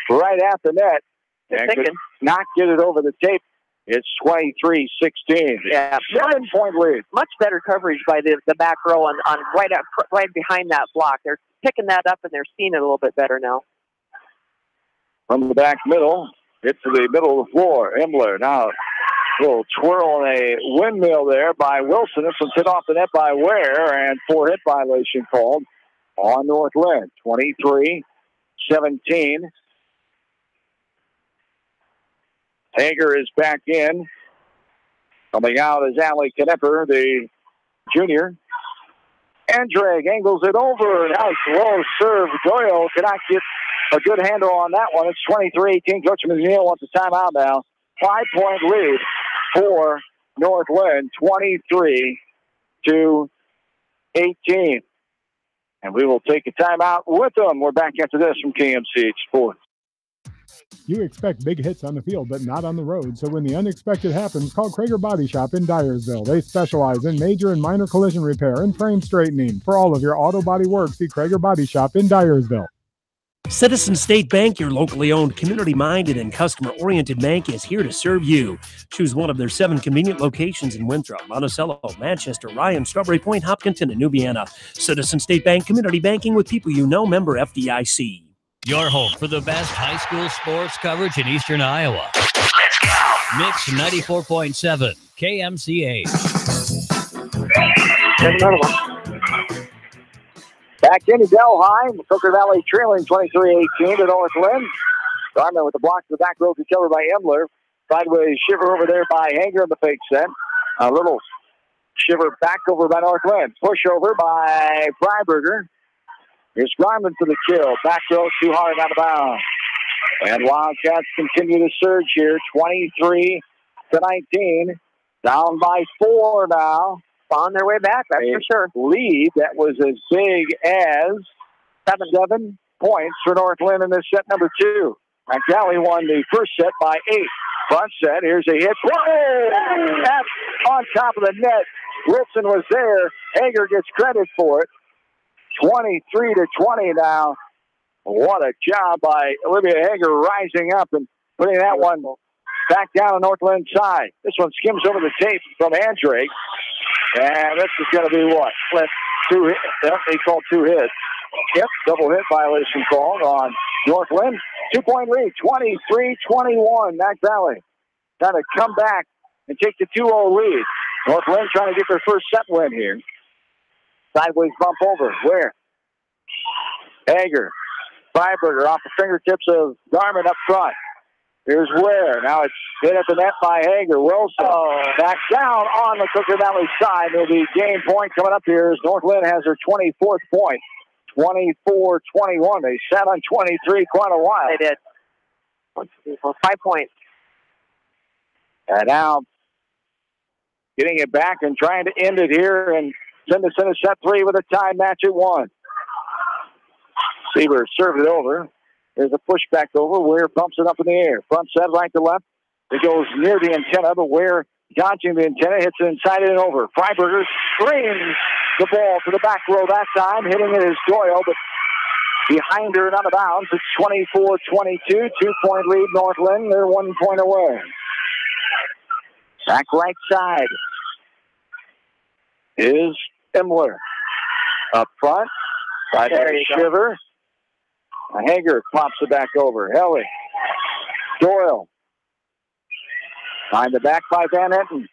Right at the net. And could not get it over the tape. It's 23-16. Yeah, 7-point lead. Much better coverage by the back row on right behind that block. They're picking that up and they're seeing it a little bit better now. From the back middle, Hit to the middle of the floor. Imler now a little twirl and a windmill there by Wilson. This one's hit off the net by Ware, and 4-hit violation called on North Linn. 23-17. Hager is back in. Coming out is Allie Knepper, the junior. Andrade angles it over. Now it's low serve. Doyle cannot get a good handle on that one. It's 23-18. Coach McNeil wants a timeout now. 5-point lead for North Linn, 23-18. And we will take a timeout with them. We're back after this from KMCH Sports. You expect big hits on the field, but not on the road. So when the unexpected happens, call Krager Body Shop in Dyersville. They specialize in major and minor collision repair and frame straightening. For all of your auto body work, see Krager Body Shop in Dyersville. Citizen State Bank, your locally owned, community-minded, and customer-oriented bank, is here to serve you. Choose one of their 7 convenient locations in Winthrop, Monticello, Manchester, Ryan, Strawberry Point, Hopkinton, and New Vienna. Citizen State Bank, community banking with people you know, member FDIC. Your home for the best high school sports coverage in Eastern Iowa. Let's go. Mix 94.7 KMCH. Back into Delhi. Maquoketa Valley trailing 23-18 to North Linn. Garman with the block to the back row recovered by Imler. Sideways shiver over there by Hager in the fake set. A little shiver back over by North Linn. Push over by Freiberger. Here's Garman for the kill. Back row too hard out of bounds. And Wildcats continue to surge here. 23-19. Down by 4 now. On their way back, that's for sure. Lead that was as big as 7 points for North Linn in this set number 2. McNally won the first set by 8. Front set, here's a hit. Whoa! That's on top of the net. Wilson was there. Hager gets credit for it. 23-20 now. What a job by Olivia Hager rising up and putting that one back down on North Lynn's side. This one skims over the tape from Andrade. And this is going to be what? Flip. 2 hits. They called 2 hits. Yep, double hit violation called on North Linn. 2-point lead, 23-21. Mac Valley trying to come back and take the 2-0 lead. North Linn trying to get their first set win here. Sideways bump over. Where? Hager. Freiberger off the fingertips of Garman up front. Here's Ware. Now it's hit at the net by Hager. Wilson back down on the Maquoketa Valley side. There'll be game point coming up here as North Linn has their 24th point. 24-21. They sat on 23 quite a while. They did. 5 points. And now getting it back and trying to end it here and send us into set 3 with a tie match at 1. Seaver served it over. There's a push back over. Ware bumps it up in the air. Front set, right to left. It goes near the antenna, but Ware dodging the antenna, hits it inside and over. Freiberger screams the ball to the back row that time. Hitting it is Doyle, but behind her and out of bounds. It's 24-22. 2-point lead, North Linn. They're 1 point away. Back right side is Imler. Up front. Right there, Shiver. Hager pops it back over. Helly. Doyle. Behind the back by Van Etten.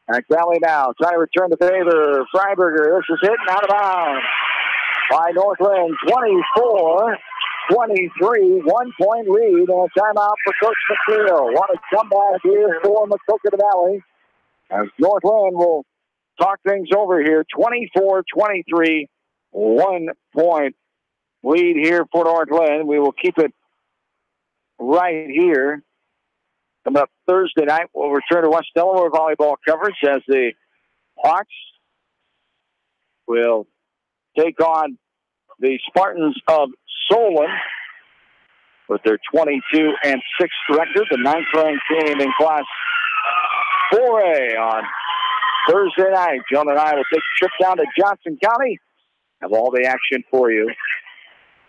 Back Valley now. Trying to return the favor. Freiberger. This is hit and out of bounds by North Linn. 24-23. 1-point lead. And a timeout for Coach McNeil. What a comeback here for Maquoketa Valley. As North Linn will talk things over here. 24-23. 1-point lead here for North Linn. We will keep it right here. Coming up Thursday night, we'll return to West Delaware volleyball coverage as the Hawks will take on the Spartans of Solon with their 22-6 record, the 9th-ranked team in Class 4A on Thursday night. John and I will take a trip down to Johnson County. Have all the action for you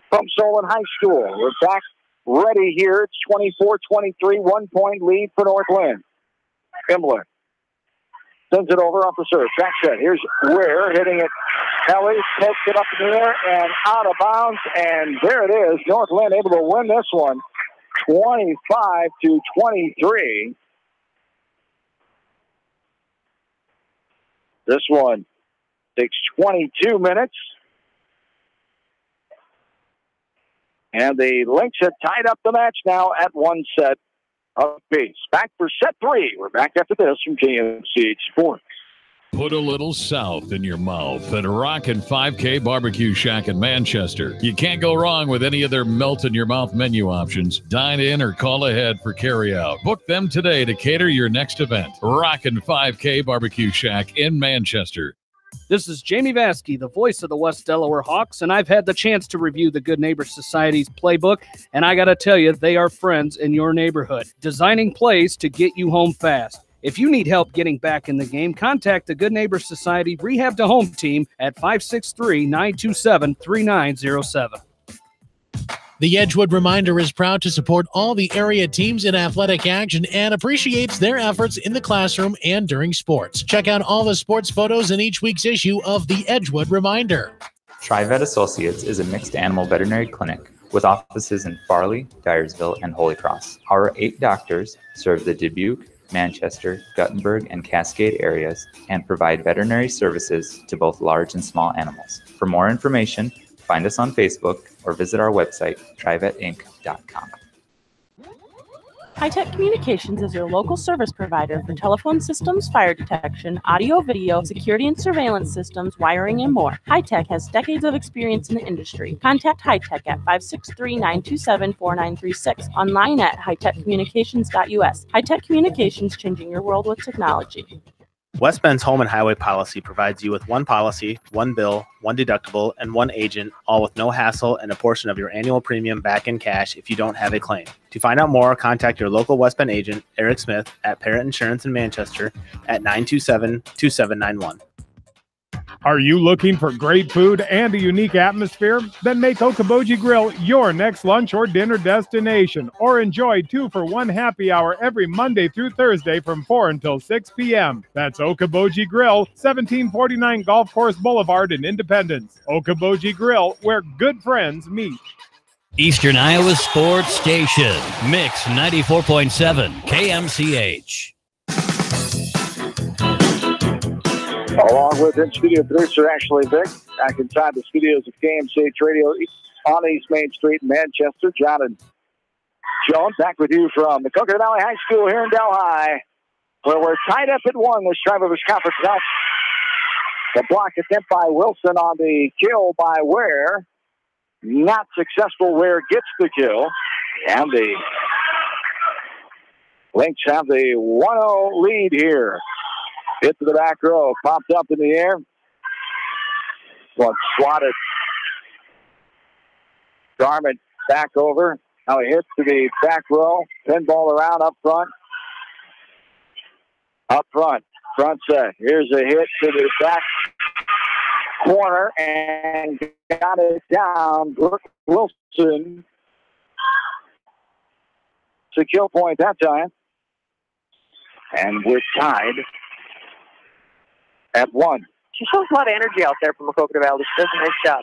from Solon High School. We're back ready here. It's 24-23, 1-point lead for North Linn. Imler sends it over off the serve. Back set. Here's Ware hitting it. Kelly smokes it up in the air and out of bounds. And there it is. North Linn able to win this one. 25-23. This one takes 22 minutes. And the Lynx have tied up the match now at 1 set apiece. Back for set 3. We're back after this from KMCH Sports. Put a little south in your mouth at Rockin' 5K Barbecue Shack in Manchester. You can't go wrong with any of their melt-in-your-mouth menu options. Dine in or call ahead for carry-out. Book them today to cater your next event. Rockin' 5K Barbecue Shack in Manchester. This is Jamie Vasky, the voice of the West Delaware Hawks, and I've had the chance to review the Good Neighbor Society's playbook, and I got to tell you, they are friends in your neighborhood, designing plays to get you home fast. If you need help getting back in the game, contact the Good Neighbor Society Rehab to Home team at 563-927-3907. The Edgewood Reminder is proud to support all the area teams in athletic action and appreciates their efforts in the classroom and during sports. Check out all the sports photos in each week's issue of the Edgewood Reminder. TriVet Associates is a mixed animal veterinary clinic with offices in Farley, Dyersville, and Holy Cross. Our 8 doctors serve the Dubuque, Manchester, Guttenberg, and Cascade areas and provide veterinary services to both large and small animals. For more information, find us on Facebook or visit our website, trivetinc.com. High-Tech Communications is your local service provider for telephone systems, fire detection, audio, video, security and surveillance systems, wiring, and more. High-Tech has decades of experience in the industry. Contact High-Tech at 563-927-4936, online at hightechcommunications.us. High-Tech Communications, changing your world with technology. West Bend's home and highway policy provides you with one policy, one bill, one deductible, and one agent, all with no hassle and a portion of your annual premium back in cash if you don't have a claim. To find out more, contact your local West Bend agent, Eric Smith, at Parrott Insurance in Manchester at 927-2791. Are you looking for great food and a unique atmosphere? Then make Okoboji Grill your next lunch or dinner destination, or enjoy 2-for-1 happy hour every Monday through Thursday from 4 until 6 p.m. That's Okoboji Grill, 1749 Golf Course Boulevard in Independence. Okoboji Grill, where good friends meet. Eastern Iowa Sports Station, Mix 94.7 KMCH. Along with in-studio producer Ashley Vick, back inside the studios of KMCH Radio on East Main Street in Manchester. John and Joan, back with you from the Maquoketa Valley High School here in Delhi, where we're tied up at 1 this Tri-Rivers Conference match. The block attempt by Wilson on the kill by Ware. Not successful. Ware gets the kill. And the Lynx have the 1-0 lead here. Hit to the back row, popped up in the air. One swatted. Garment back over. Now he hits to the back row. Pinball around up front. Up front. Front set. Here's a hit to the back corner and got it down. Brooke Wilson. It's a kill point that time. And we're tied at 1. She shows a lot of energy out there from Maquoketa Valley. She does a nice job.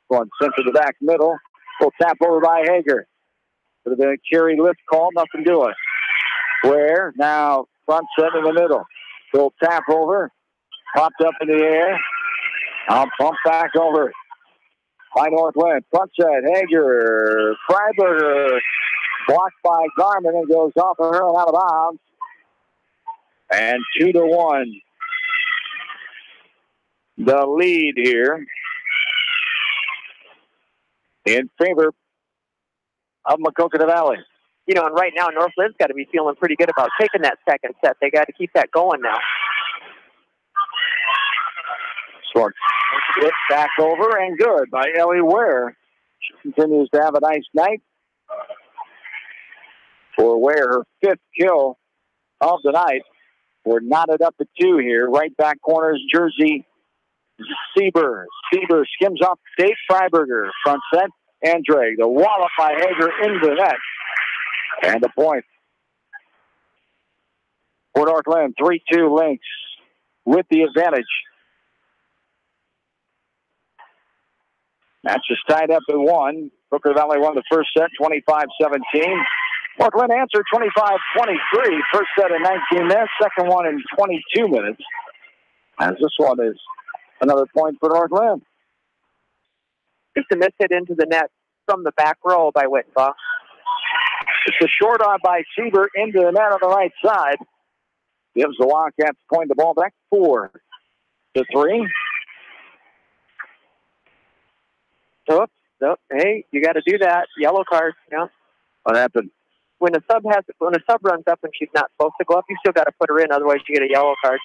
Going center to the back middle. Full tap over by Hager. Would have been a carry lift call, nothing doing. Where now front set in the middle. Full tap over. Popped up in the air. Now pump back over by Northwind. Front set. Hager. Freiberger. Blocked by Garmin and goes off of her and out of bounds. And 2-1. The lead here in favor of Maquoketa Valley. You know, and right now North Lynn's got to be feeling pretty good about taking that second set. They got to keep that going now. Short hit back over and good by Ellie Ware. She continues to have a nice night. For Ware, her 5th kill of the night. We're knotted up at 2 here. Right back corners, Jersey Sieber. Sieber skims off Dave Freiberger. Front set, Andre. The wallop by Hager into the net. And a point. For Northland, 3-2 Lynx with the advantage. Match is tied up at 1. Coconut Valley won the first set, 25-17. North Linn answered 25-23. First set in 19 minutes, second one in 22 minutes. As this one is another point for North Linn. Just a miss hit into the net from the back row by Wittenbaugh. It's a short on by Siebert into the net on the right side. Gives the Wildcats point the ball back 4-3. Oh, hey, you got to do that. Yellow card. Yeah. What happened? When a sub runs up and she's not supposed to go up, you still got to put her in. Otherwise, you get a yellow card.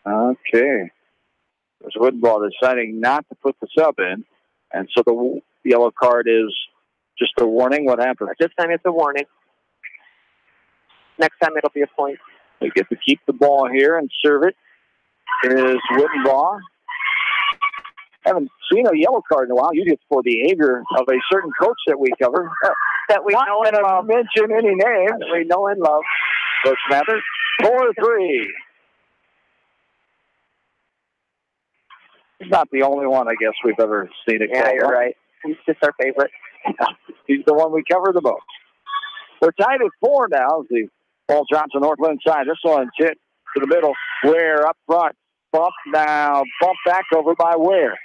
Okay. There's Wittenbaugh deciding not to put the sub in, and so the yellow card is just a warning. What happened? This time it's a warning. Next time it'll be a point. They get to keep the ball here and serve it. Is Wittenbaugh. Haven't seen a yellow card in a while. Usually it's for behavior of a certain coach that we cover. That we know and love. Mention any names. That we know and love. Coach Mathers, 4-3. He's not the only one, I guess, we've ever seen it. Yeah, you're right. He's just our favorite. He's the one we cover the most. We're tied at 4 now. The ball drops on North Linn side. This one's hit to the middle. Ware up front. Bump now. Bump back over by Ware.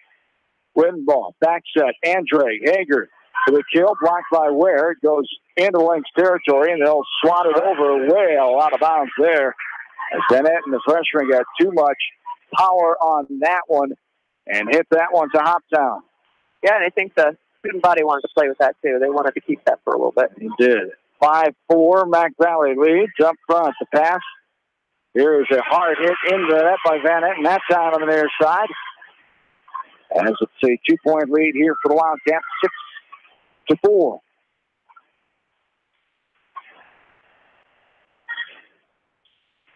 Wittenbaugh. Back set. Andre Hager to the kill. Blocked by Ware. It goes into Link's territory, and they'll swat it over well out of bounds there. As Bennett and the freshman got too much power on that one and hit that one to Hoptown. Yeah, and I think the student body wanted to play with that, too. They wanted to keep that for a little bit. He did. 5-4, Mac Valley leads up front. The pass. Here is a hard hit into the net by Van Etten. That's out on the near side. As it's a 2-point lead here for the Wildcats, 6-4.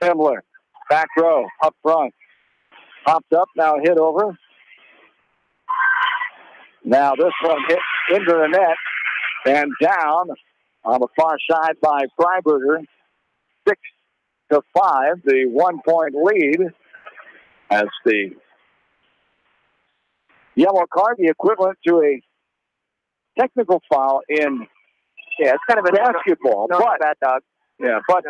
Himmler, back row, up front. Popped up, now hit over. Now this one hit into the net and down on the far side by Freiberger. 6-5, the 1-point lead as the yellow card, the equivalent to a technical foul in it's kind of a basketball. No, but bad dog. Yeah, but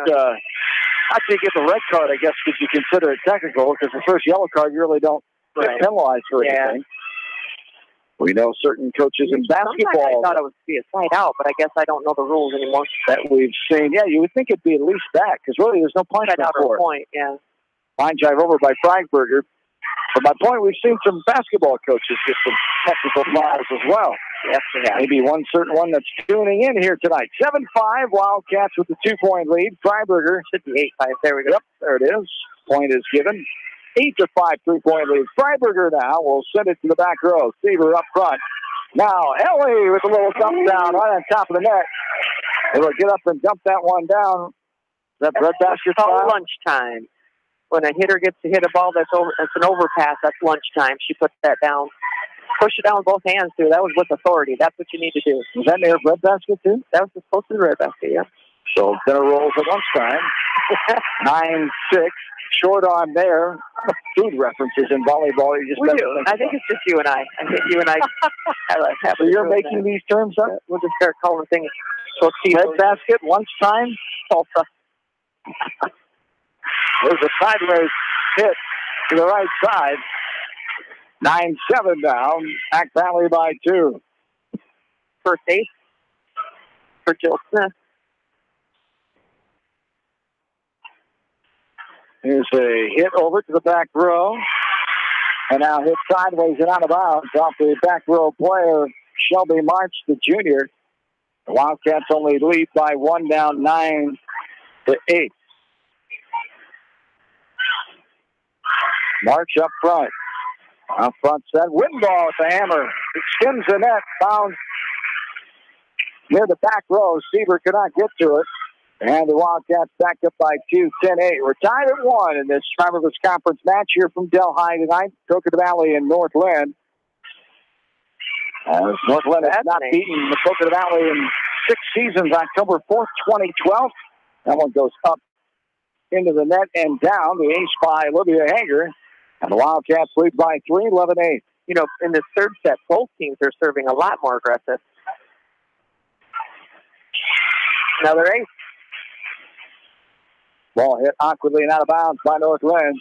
actually get the red card, I guess, because you consider it technical, because the first yellow card you really don't get penalized for anything. We know certain coaches in basketball. I thought it would be a side out, but I guess I don't know the rules anymore. That we've seen. Yeah, you would think it'd be at least back, because really there's no punishment for it. Point, yeah. Line drive over by Freiberger. But my point, we've seen some basketball coaches get some technical fouls as well. Yes, we have. Maybe one certain one that's tuning in here tonight. 7-5, Wildcats with the 2-point lead. Freiberger should be 8-5. There we go. Yep, there it is. Point is given. 8-5, 3-point lead. Freiberger now will send it to the back row. Seaver up front. Now, Ellie with a little dump down right on top of the net. They will get up and dump that one down. That red basket called lunchtime. When a hitter gets to hit a ball that's an overpass, that's lunchtime. She puts that down. Push it down with both hands, too. That was with authority. That's what you need to do. Was that near red basket, too? That was supposed to be the red basket, yeah. So, dinner rolls at lunchtime. 9-6. Short on there. Food references in volleyball. You just we do. I think it's just you and I. I think you and I. So you're making these terms up? We'll just start calling things. Red basket, lunchtime, salsa. There's a sideways hit to the right side. 9-7 down. Mac Valley by 2. First ace for Jill Smith. Here's a hit over to the back row. And now hit sideways and out of bounds off the back row player, Shelby March, the junior. The Wildcats only lead by 1 down, 9-8. March up front. Up front set. Wittenbaugh with the hammer. It skims the net. Found near the back row. Seaver could not get to it. And the Wildcats back up by 2, 10-8. We're tied at 1 in this Tri Rivers Conference match here from Delhi tonight. Coconut Valley and North Linn. North Linn has not beaten the Coconut Valley in 6 seasons. October 4th, 2012. That one goes up into the net and down. The ace by Olivia Hager. And the Wildcats lead by 3, 11-8. in this third set, both teams are serving a lot more aggressive. Another ace. Ball hit awkwardly and out of bounds by North Linn.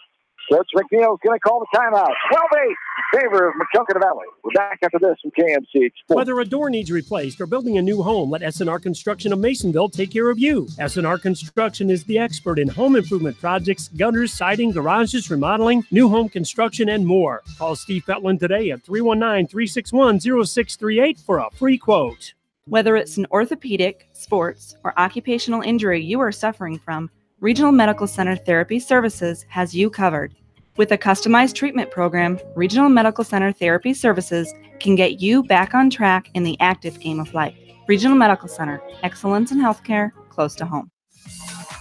Coach McNeil's going to call the timeout. 12-8 in favor of Maquoketa Valley. We're back after this from KMC Sports. Whether a door needs replaced or building a new home, let S&R Construction of Masonville take care of you. S&R Construction is the expert in home improvement projects, gutters, siding, garages, remodeling, new home construction, and more. Call Steve Fetland today at 319-361-0638 for a free quote. Whether it's an orthopedic, sports, or occupational injury you are suffering from, Regional Medical Center Therapy Services has you covered. With a customized treatment program, Regional Medical Center Therapy Services can get you back on track in the active game of life. Regional Medical Center, excellence in healthcare, close to home.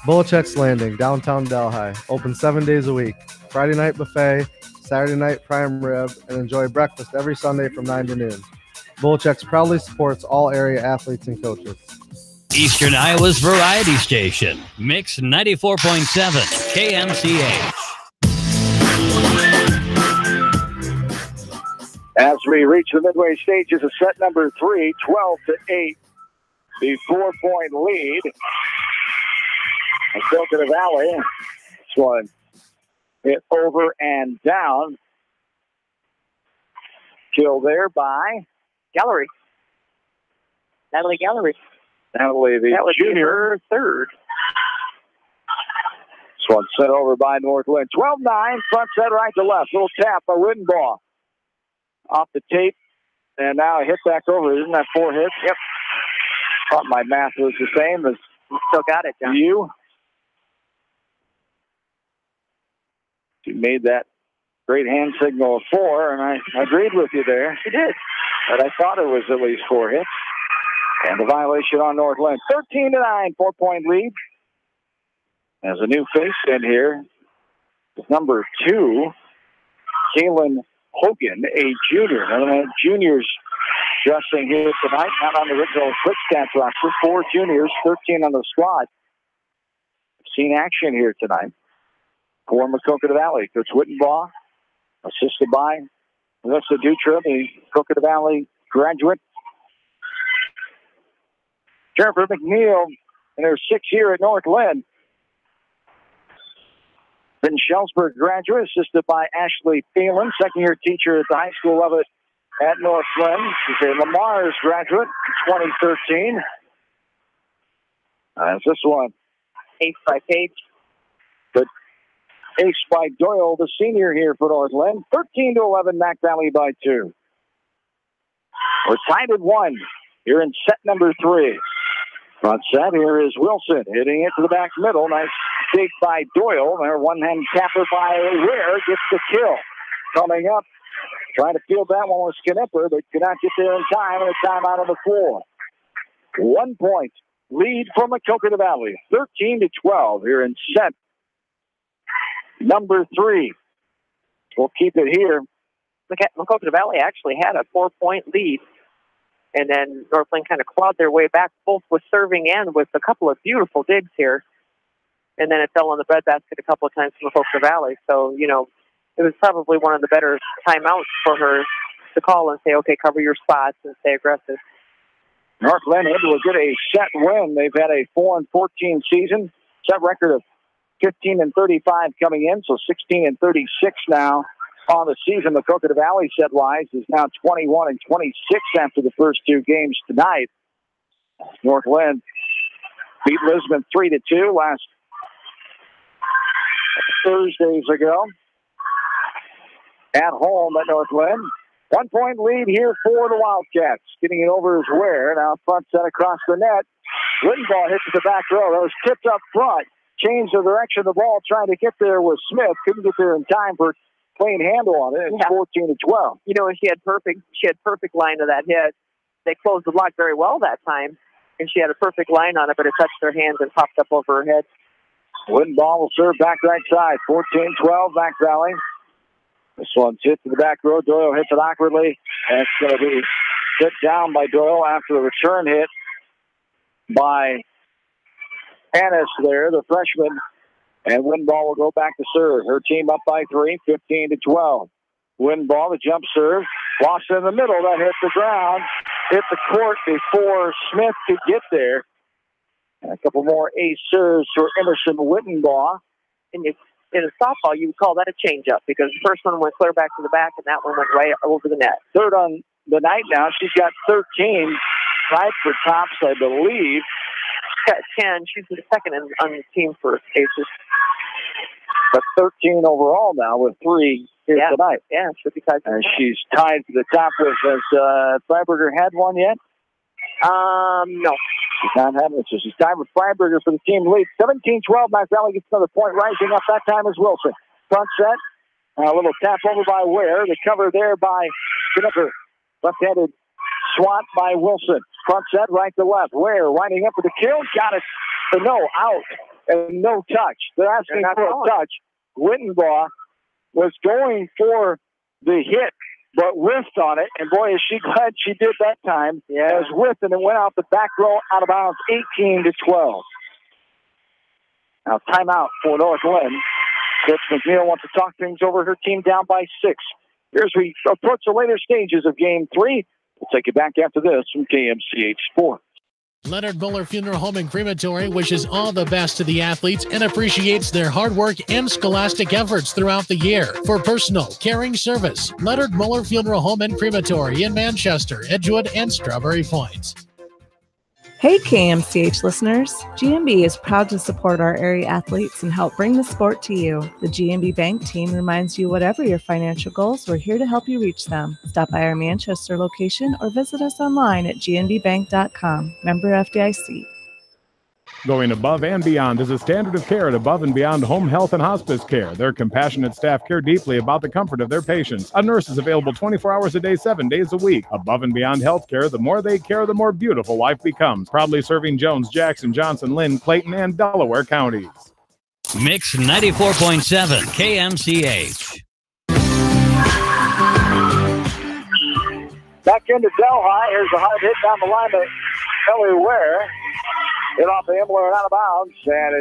Bolichek's Landing, downtown Delhi, open 7 days a week. Friday night buffet, Saturday night prime rib, and enjoy breakfast every Sunday from 9 to noon. Bolichek's proudly supports all area athletes and coaches. Eastern Iowa's variety station, Mix 94.7 KMCH. As we reach the midway stages of set number 3, 12-8, the 4-point lead. Maquoketa Valley. This one hit over and down. Kill there by Gallery. Natalie Gallery. Natalie, the that was junior. Her third. This one sent over by North Linn. 12-9, front set right to left. Little tap by Woodenbaugh. Off the tape. And now a hit back over. Isn't that 4 hits? Yep. Thought my math was the same as you still got it, John. You. She made that great hand signal of 4, and I agreed with you there. She did. But I thought it was at least 4 hits. And the violation on North Linn. 13-9, 4-point lead. As a new face in here, number 2, Kaylin Hogan, a junior. Now, the juniors dressing here tonight, not on the original Quick Stats roster. 4 juniors, 13 on the squad. Seen action here tonight for Maquoketa Valley. Coach Wittenbaugh, assisted by Melissa Dutra, the Maquoketa Valley graduate. Jennifer McNeil in her 6th year at North Linn. Then Shellsburg graduate, assisted by Ashley Phelan, 2nd-year teacher at the high school level at North Linn. She's a Lamar's graduate in 2013. As this one. Ace by Page. But ace by Doyle, the senior here for North Linn. 13-11, Mac Valley by 2. We're tied at 1 here in set number 3. Front set, here is Wilson hitting it to the back middle. Nice dig by Doyle. There, one-hand tapper by Ware gets the kill. Coming up, trying to field that one with Skinipper, but could not get there in time, and a timeout on the floor. 1 point lead for Maquoketa Valley. 13-12 here in set number 3. We'll keep it here. Maquoketa Valley actually had a 4-point lead. And then North Linn kind of clawed their way back, both with serving and with a couple of beautiful digs here. And then it fell on the breadbasket a couple of times for Maquoketa Valley. So, it was probably one of the better timeouts for her to call and say, okay, cover your spots and stay aggressive. North Linn able to get a set win. They've had a 4-14 season. Set record of 15-35 coming in, so 16-36 now. On the season, Maquoketa Valley set-wise is now 21-26 after the first 2 games tonight. North Linn beat Lisbon 3-2 last Thursdays ago at home at North Linn. 1-point lead here for the Wildcats. Getting it over is Ware. Now front set across the net. Woodenbaugh hits the back row. That was tipped up front. Changed the direction of the ball, trying to get there with Smith. Couldn't get there in time for clean handle on it. It's 14-12. And she had perfect line of that hit. They closed the block very well that time, and she had a perfect line on it, but it touched her hands and popped up over her head. Woodenbaugh will serve back right side. 14-12, Mac Valley. This one's hit to the back row. Doyle hits it awkwardly, and it's going to be hit down by Doyle after the return hit by Annis there, the freshman. And Woodenbaugh will go back to serve. Her team up by 3, 15-12. Woodenbaugh, the jump serve. Lost in the middle. That hit the ground. Hit the court before Smith could get there. And a couple more ace serves for Emerson Wittenbaugh. And in a softball, you would call that a changeup because the first one went clear back to the back, and that one went right over the net. Third on the night now. She's got 13. Tied for tops, I believe. She's got 10. She's the second on the team for aces. But 13 overall now with 3 here tonight. Yeah, should be tied. And she's tied to the top with, has Freiberger had one yet? No. She's not having it, so she's tied with Freiberger for the team lead. 17-12, Mac Valley gets another point. Rising up that time is Wilson. Front set, a little tap over by Ware. The cover there by Knipper. Left-handed swat by Wilson. Front set, right to left. Ware winding up with the kill. Got it. But no, out. And no touch. They're asking for a touch. Wittenbaugh was going for the hit, but whiffed on it. And boy, is she glad she did that time. Yeah. It was whiffed, and it went out the back row out of bounds, 18-12. Now, timeout for North Linn. Coach McNeil wants to talk things over. Her team down by 6. Here's we approach the later stages of Game 3. We'll take you back after this from KMCH Sports. Leonard Muller Funeral Home and Crematory wishes all the best to the athletes and appreciates their hard work and scholastic efforts throughout the year. For personal, caring service, Leonard Muller Funeral Home and Crematory in Manchester, Edgewood, and Strawberry Point. Hey KMCH listeners, GMB is proud to support our area athletes and help bring the sport to you. The GMB Bank team reminds you whatever your financial goals, we're here to help you reach them. Stop by our Manchester location or visit us online at gnbbank.com. Member FDIC. Going above and beyond is a standard of care at Above and Beyond Home Health and Hospice Care. Their compassionate staff care deeply about the comfort of their patients. A nurse is available 24 hours a day, 7 days a week. Above and Beyond Healthcare, the more they care, the more beautiful life becomes. Proudly serving Jones, Jackson, Johnson, Linn, Clayton, and Delaware counties. Mix 94.7 KMCH. Back into Delhi. Here's a hard hit down the line to Ellie Ware. Hit off the Himmler and out of bounds, and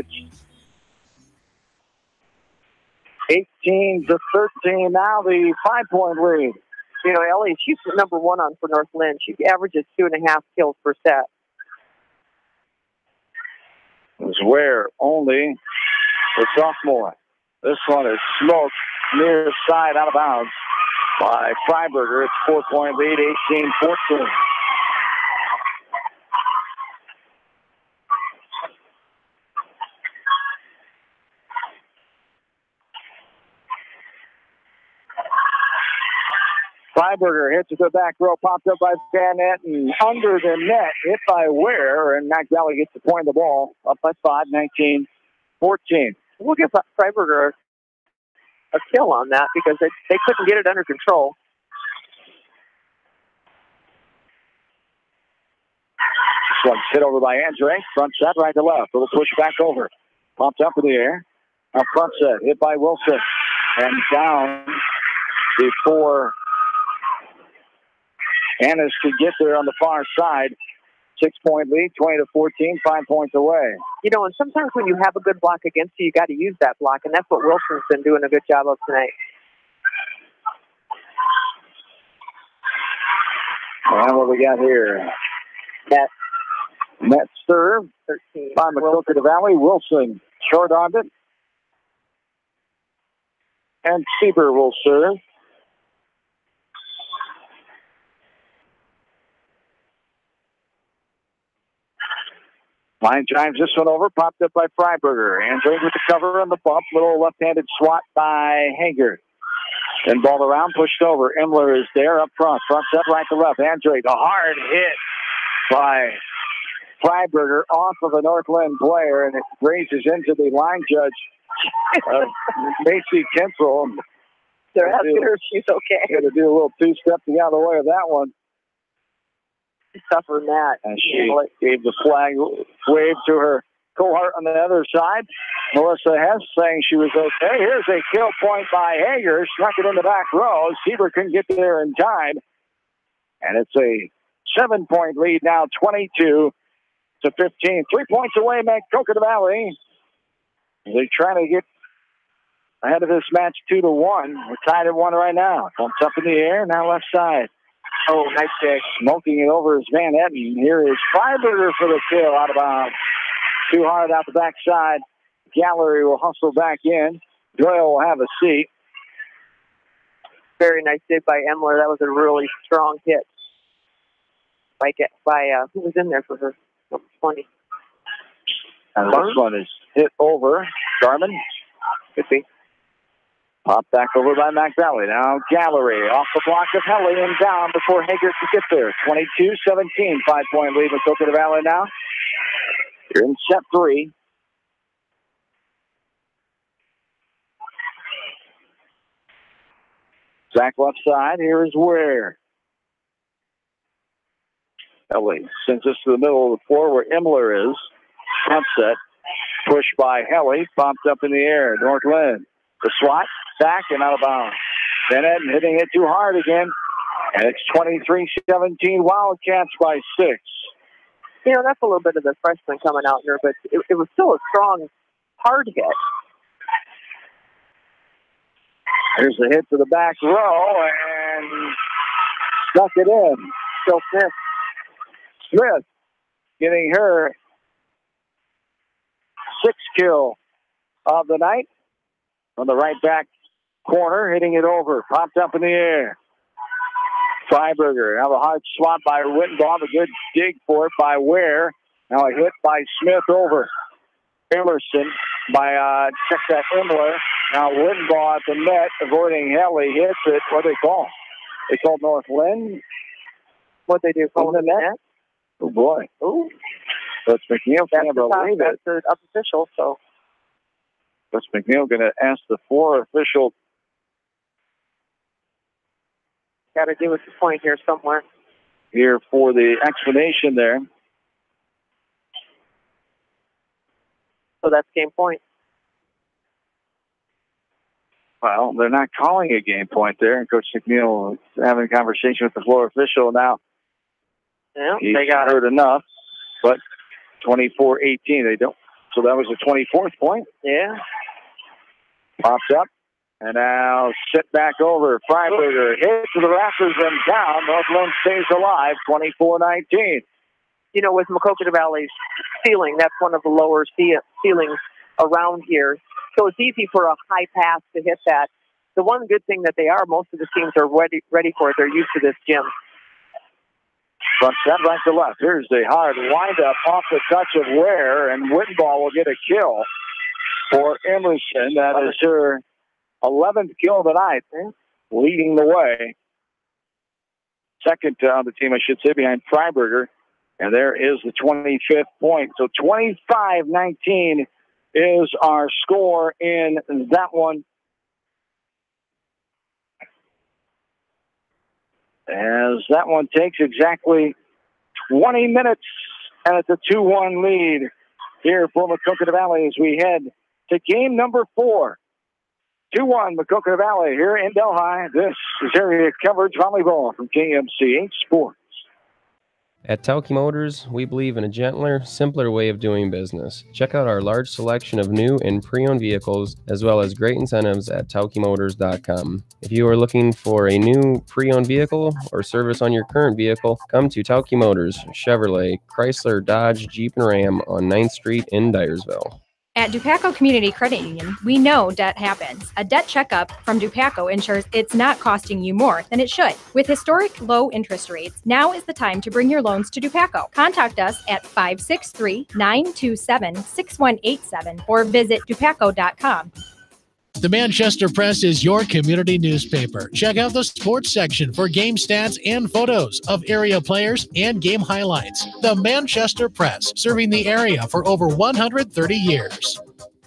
it's 18-13 now, the 5-point lead. You know, Ellie, she's number 1 on for North Linn. She averages 2.5 kills per set. It was Ware only the sophomore. This one is smoked near side out of bounds by Freiberger. It's 4-point lead, 18-14. Freiberger hits to the back row, popped up by Van Etten, under the net, hit by Ware, and Mac Valley gets the point of the ball, up by 5, 19-14. We'll give Freiberger a kill on that because they couldn't get it under control. This one's hit over by Andre, front set right to left, little push back over, popped up in the air, now front set, hit by Wilson, and down before Annis could get there on the far side. 6-point lead, 20-14, 5 points away. You know, and sometimes when you have a good block against you, you got to use that block, and that's what Wilson's been doing a good job of tonight. And what we got here? Net serve. 13. By Maquoketa Valley. Wilson short-armed it. And Sieber will serve. Line drives this one over, popped up by Freiberger. Andre with the cover on the bump. Little left-handed swat by Hager. Then ball around, pushed over. Imler is there up front. Front set right to left. Andre, the hard hit by Freiberger off of a North Linn player, and it grazes into the line judge, Macy Kensel. They're asking her if she's okay. Got to do a little two-step to get out of the way of that one. Tougher than that. And she gave the flag wave to her cohort on the other side. Melissa Hess saying she was okay. Here's a kill point by Hager. Snuck it in the back row. Sieber couldn't get there in time. And it's a 7-point lead now, 22-15. 3 points away, Maquoketa Valley. They're trying to get ahead of this match 2-1. We're tied at 1 right now. Bumps up in the air, now left side. Oh, nice dig. Smoking it over is Van Etten. Here is Freiberger for the kill out of bounds. Too hard out the backside. Gallery will hustle back in. Doyle will have a seat. Very nice dig by Emler. That was a really strong hit. By who was in there for her? Number 20. And this one is hit over. Garmin. Could be. Popped back over by McValley. Now Gallery off the block of Helly and down before Hager to get there. 22-17. 5-point lead with Maquoketa Valley now. You're in set 3. Zach left side. Here is Ware. Helly sends us to the middle of the floor where Imler is. Front set. Pushed by Helly. Bumped up in the air. North Linn. The swat. Back and out of bounds. Bennett hitting it too hard again. And it's 23-17. Wildcats by 6. You know, that's a little bit of the freshman coming out here, but it was still a strong, hard hit. Here's the hit to the back row and stuck it in. Still Smith. Smith getting her 6th kill of the night. On the right back corner, hitting it over. Popped up in the air. Freiberger. Now a hard swat by Wittenbaugh. A good dig for it by Ware. Now a hit by Smith over. Emerson by check that Imler. Now Wittenbaugh at the net, avoiding Helly. Hits it. What do they call? They called North Linn. What they do? Call the net? Oh boy. Ooh. That's McNeil. Can't believe it. That's the official, so. That's McNeil going to ask the floor official. Got to give us a point here somewhere. Here for the explanation there. So that's game point. Well, they're not calling a game point there. And Coach McNeil is having a conversation with the floor official now. Yeah, He's they got heard enough, but 24-18, they don't. So that was a 24th point. Yeah. Pops up, and now sit back over. Freiberger hit to the rafters and down. North Linn stays alive, 24-19. You know, with Maquoketa Valley's ceiling, that's one of the lower ceilings around here. So it's easy for a high pass to hit that. The one good thing that they are, most of the teams are ready for it. They're used to this gym. Front set, right to left. Here's the hard windup off the touch of Ware, and Wittenbaugh will get a kill for Emerson. That is her 11th kill of the night, leading the way. Second on the team, I should say, behind Freiberger. And there is the 25th point. So 25-19 is our score in that one. As that one takes exactly 20 minutes, and it's a 2-1 lead here for Maquoketa Valley as we head to game number 4. 2-1 Maquoketa Valley here in Delhi. This is area coverage volleyball from KMCH Sports. At Tauke Motors, we believe in a gentler, simpler way of doing business. Check out our large selection of new and pre-owned vehicles, as well as great incentives at TaukeMotors.com. If you are looking for a new pre-owned vehicle or service on your current vehicle, come to Tauke Motors, Chevrolet, Chrysler, Dodge, Jeep, and Ram on 9th Street in Dyersville. At Dupaco Community Credit Union, we know debt happens. A debt checkup from Dupaco ensures it's not costing you more than it should. With historic low interest rates, now is the time to bring your loans to Dupaco. Contact us at 563-927-6187 or visit dupaco.com. The Manchester Press is your community newspaper. Check out the sports section for game stats and photos of area players and game highlights. The Manchester Press, serving the area for over 130 years.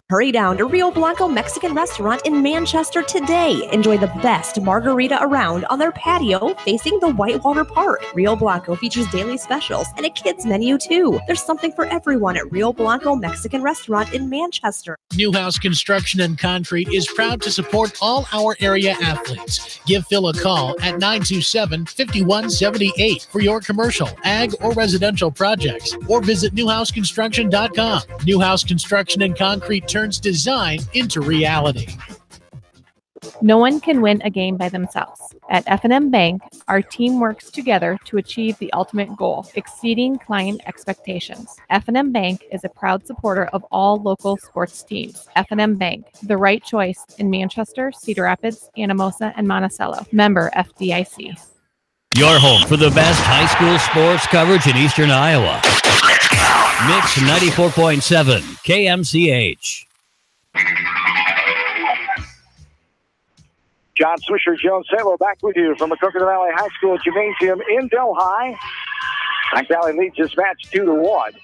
Hurry down to Rio Blanco Mexican Restaurant in Manchester today. Enjoy the best margarita around on their patio facing the Whitewater Park. Rio Blanco features daily specials and a kids menu too. There's something for everyone at Rio Blanco Mexican Restaurant in Manchester. Newhouse Construction and Concrete is proud to support all our area athletes. Give Phil a call at 927-5178 for your commercial, ag, or residential projects, or visit newhouseconstruction.com. Newhouse Construction and Concrete turns design into reality. No one can win a game by themselves. At F&M Bank, our team works together to achieve the ultimate goal, exceeding client expectations. F&M Bank is a proud supporter of all local sports teams. F&M Bank, the right choice in Manchester, Cedar Rapids, Anamosa, and Monticello. Member FDIC. Your home for the best high school sports coverage in Eastern Iowa. Mix 94.7 KMCH. John Swisher, Jones Salo back with you from Maquoketa Valley High School Gymnasium in Delhi. Black Valley leads this match 2-1.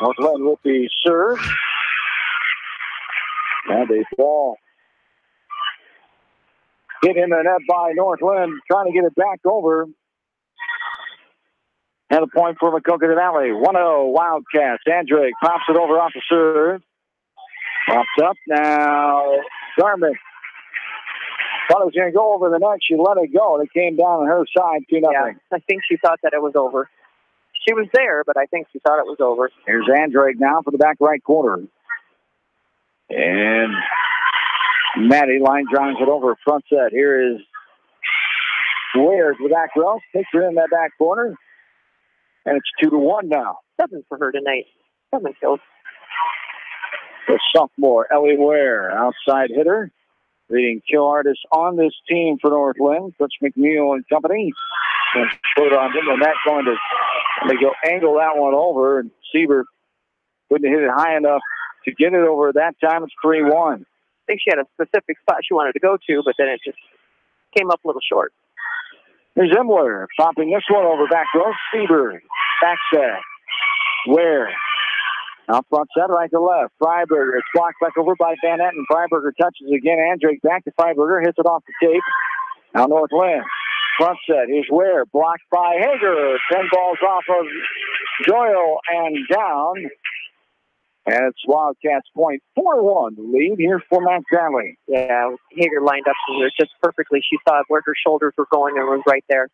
North Linn with the serve. And a ball hit in the net by North Linn, trying to get it back over. And a point for Maquoketa Valley. 1-0 Wildcats. Andrake pops it over off the serve. Pops up now. Garment thought it was going to go over the net. She let it go. It came down on her side, 2-0. Yeah, I think she thought that it was over. She was there, but I think she thought it was over. Here's Andrake now for the back right corner. And Maddie line drives it over front set. Here is Ware to the back row. Takes her in that back corner. And it's 2-1 now. 7 for her tonight. 7 kills. The sophomore, Ellie Ware, outside hitter. Leading kill artist on this team for North Linn. Coach McNeil and company. And short on him. And that's going to they go angle that one over. And Sieber couldn't hit it high enough to get it over. That time it's 3-1. I think she had a specific spot she wanted to go to, but then it just came up a little short. Here's Imler popping this one over back row. Sieber, back set. Ware. Out front set, right to left. Freiberger. It's blocked back over by Van Etten. Freiberger touches again. Andrake back to Freiberger. Hits it off the tape. Now North Linn. Front set. Here's Ware. Blocked by Hager. 10 balls off of Doyle and down. And it's Wildcats point 4-1 lead here for Mac Valley. Yeah, Hager lined up to her just perfectly. She saw where her shoulders were going and was right there.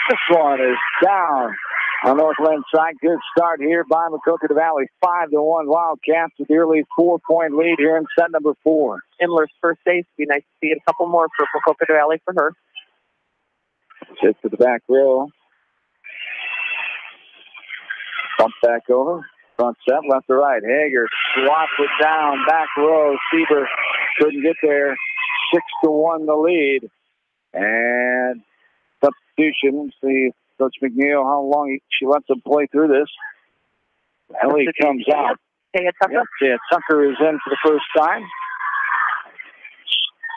This one is down on North Linn side. Good start here by Maquoketa Valley. 5-1 Wildcats with the early 4-point lead here in set number 4. Imler's first base. Be nice to see a couple more for Maquoketa Valley for her. Hit to the back row. Bump back over. Front set, left to right. Hager swaps it down. Back row. Sieber couldn't get there. 6-1 the lead. And substitution. See Coach McNeil how long she lets them play through this. Ellie comes out. Taya Tucker. Yep, Tucker is in for the first time.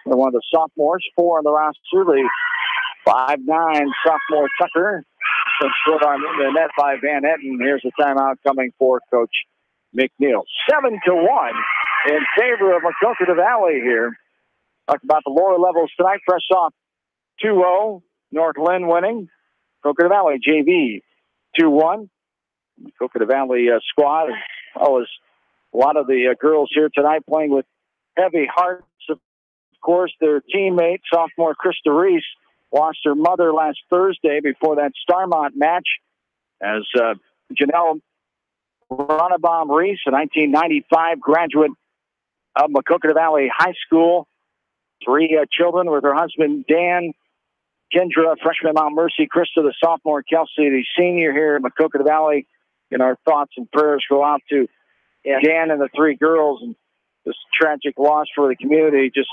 They're one of the sophomores. 4 on the roster. The 5'9" sophomore Tucker. Some short arm in the net by Van Etten. Here's the timeout coming for Coach McNeil. 7-1 in favor of Maquoketa Valley here. Talk about the lower levels tonight. Fresh off 2-0. North Linn winning. Maquoketa Valley JV 2-1. Maquoketa Valley squad. Always a lot of the girls here tonight playing with heavy hearts. Of course, their teammate, sophomore Krista Reese, lost her mother last Thursday before that Starmont match as Janelle Ronnebaum Reese, a 1995 graduate of Maquoketa Valley High School. 3 children with her husband, Dan, Kendra, freshman Mount Mercy, Krista, the sophomore, Kelsey, the senior here at Maquoketa Valley. And our thoughts and prayers go out to Dan and the 3 girls. And this tragic loss for the community. Just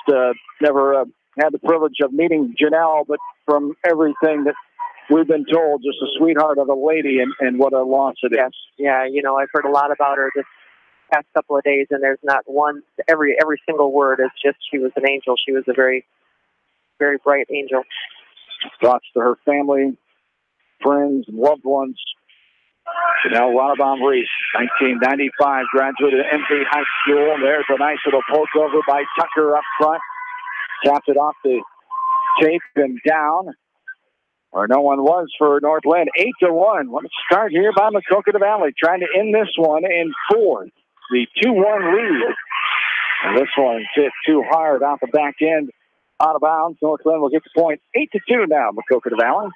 never had the privilege of meeting Janelle, but from everything that we've been told, just a sweetheart of a lady, and what a loss it is. Yeah, you know, I've heard a lot about her this past couple of days, and there's not one, every single word is just, she was an angel. She was a very, very bright angel. Thoughts to her family, friends, and loved ones. Janelle Ronnebaum Reese, 1995, graduated at MP High School. There's a nice little poke over by Tucker up front. Tapped it off the tape and down, where no one was for North Linn. 8-1. What a start here by Maquoketa Valley, trying to end this one in 4. The 2-1 lead. And this one hit too hard off the back end, out of bounds. North Linn will get the point. 8-2 now, Maquoketa Valley.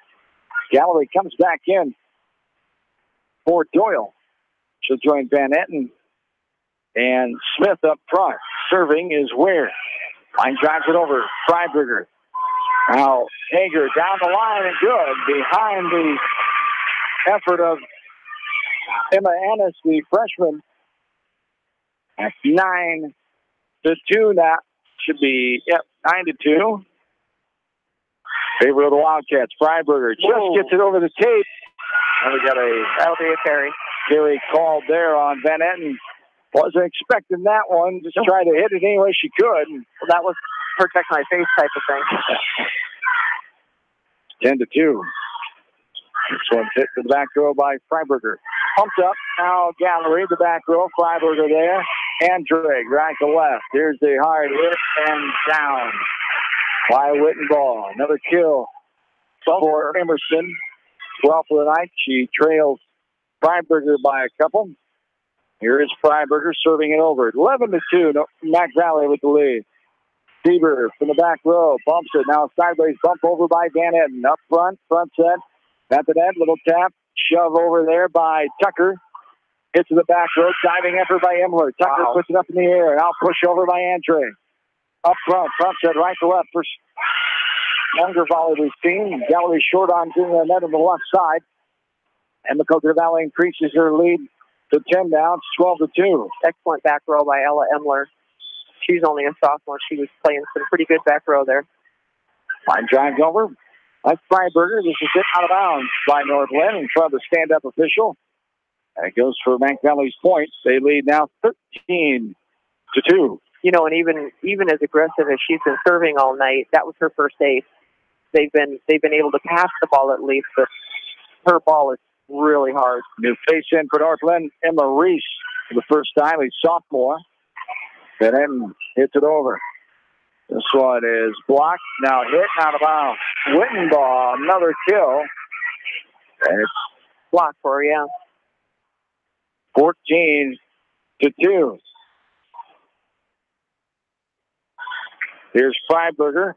Galloway comes back in for Doyle. She'll join Van Etten And Smith up front. Serving is Ware. Line drives it over. Freiberger. Now Hager down the line and good. Behind the effort of Emma Ennis, the freshman. At 9-2 now. Should be, 9-2. Favor of the Wildcats. Freiberger just gets it over the tape. And we got that'll be a carry. Carry called there on Van Etten. Wasn't expecting that one. Just tried to hit it any way she could. Well, that was protect my face type of thing. 10-2. This one's hit to the back row by Freiberger. Pumped up. Now Gallery, the back row. Freiberger there. And Drake right to left. Here's the hard hit and down by Wittenball. Another kill for Emerson. 12 for the night. She trails Freiberger by a couple. Here is Freiberger serving it over. 11-2. Mac Valley with the lead. Bieber from the back row bumps it. Now sideways bump over by Van Etten. Up front set. At the net, little tap. Shove over there by Tucker. Hit to the back row. Diving effort by Emler. Tucker puts it up in the air. Now push over by Andre. Up front set right to left. First younger volley we've seen. Gallery short on doing the net on the left side. And Maquoketa Valley increases her lead to 10 down. It's 12-2. Excellent back row by Ella Emler. She's only a sophomore. She was playing some pretty good back row there. Line drives over. That's Freiberger. This is hit out of bounds by North Linn in front of the stand-up official. And it goes for Mac Valley's points. They lead now 13-2. You know, and even as aggressive as she's been serving all night, that was her first ace. They've been able to pass the ball at least, but her ball is really hard. New face in for North Linn, Emma Reese for the first time. He's sophomore. And then hits it over. This one is blocked. Now hit out of bounds. Wittenball, another kill. And it's blocked for her, yeah. 14-2. Here's Freiberger.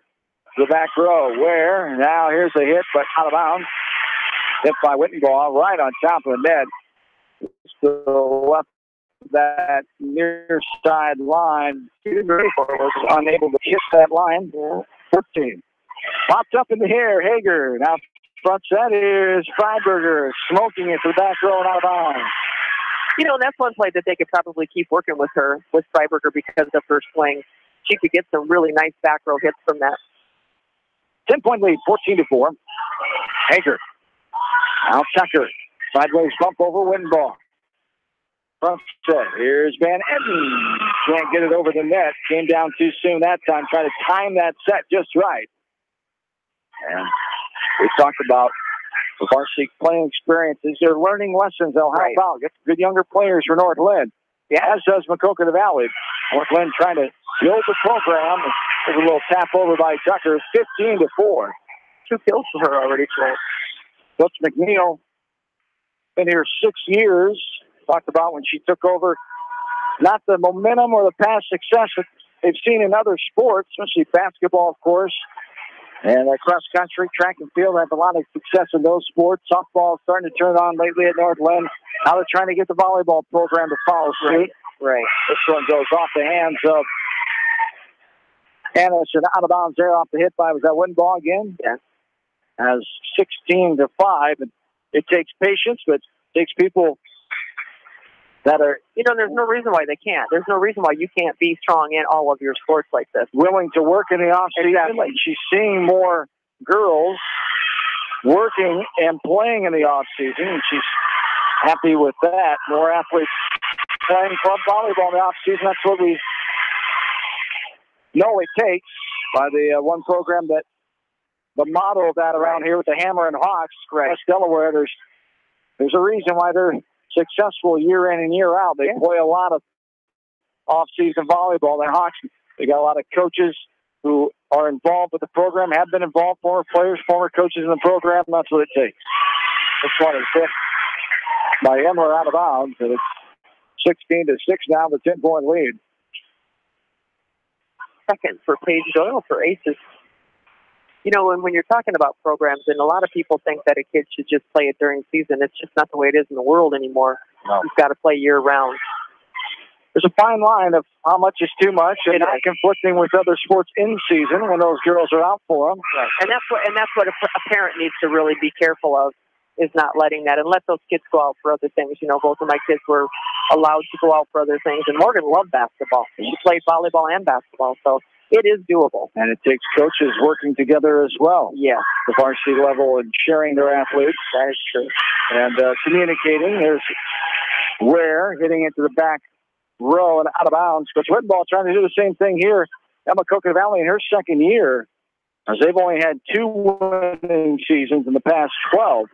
The back row. Where? Now here's a hit, but out of bounds. Hit by Wittenball right on top of the net. Still left that near side line. Was unable to hit that line. 14. Popped up in the air. Hager. Now front set is Freiberger. Smoking it to the back row and out of bounds. You know, that's one play that they could probably keep working with her, with Freiberger, because of her swing. She could get some really nice back row hits from that. 10-point lead, 14-4. Hager. Now Tucker. Sideways bump over Wittenball. Front set. Here's Van Etten. Can't get it over the net. Came down too soon that time. Trying to time that set just right. And we talked about the varsity playing experiences. They're learning lessons. They'll help out. Get good younger players for North Linn. Yeah, as does Maquoketa Valley. North Linn trying to build the program. There's a little tap over by Tucker. 15-4. 2 kills for her already tonight. Coach McNeil been here 6 years. Talked about when she took over, not the momentum or the past success that they've seen in other sports, especially basketball, of course, and cross country, track and field have a lot of success in those sports. Softball is starting to turn on lately at North Linn. Now they're trying to get the volleyball program to follow suit. Right. This one goes off the hands of Anderson, out of bounds there off the hit by, was that Wittenball again? Yeah. As 16-5. And it takes patience, but it takes people that are, you know, there's no reason why they can't. There's no reason why you can't be strong in all of your sports like this. Willing to work in the off-season. Exactly. She's seeing more girls working and playing in the off-season, and she's happy with that. More athletes playing club volleyball in the off-season. That's what we know it takes by the one program that the model of that around here with the Hammer and Hawks, West Delaware. There's a reason why they're successful year in and year out. They play a lot of off-season volleyball. The Hawks, they got a lot of coaches who are involved with the program, have been involved, former players, former coaches in the program. That's what it takes. This one is hit by Emler out of bounds, and it's 16-6 now, the 10-point lead. Second for Paige Doyle for aces. You know, when you're talking about programs, and a lot of people think that a kid should just play it during season, it's just not the way it is in the world anymore. No. You've got to play year-round. there's a fine line of how much is too much and not conflicting with other sports in season when those girls are out for them. Right. And that's what a parent needs to really be careful of, is not letting that, and let those kids go out for other things. Both of my kids were allowed to go out for other things, and Morgan loved basketball. She played volleyball and basketball, so it is doable. And it takes coaches working together as well. Yeah. The varsity level and sharing their athletes. That is true. And communicating. There's Ware hitting into the back row and out of bounds. But Whitball trying to do the same thing here at Maquoketa Valley in her second year, as they've only had 2 winning seasons in the past 12.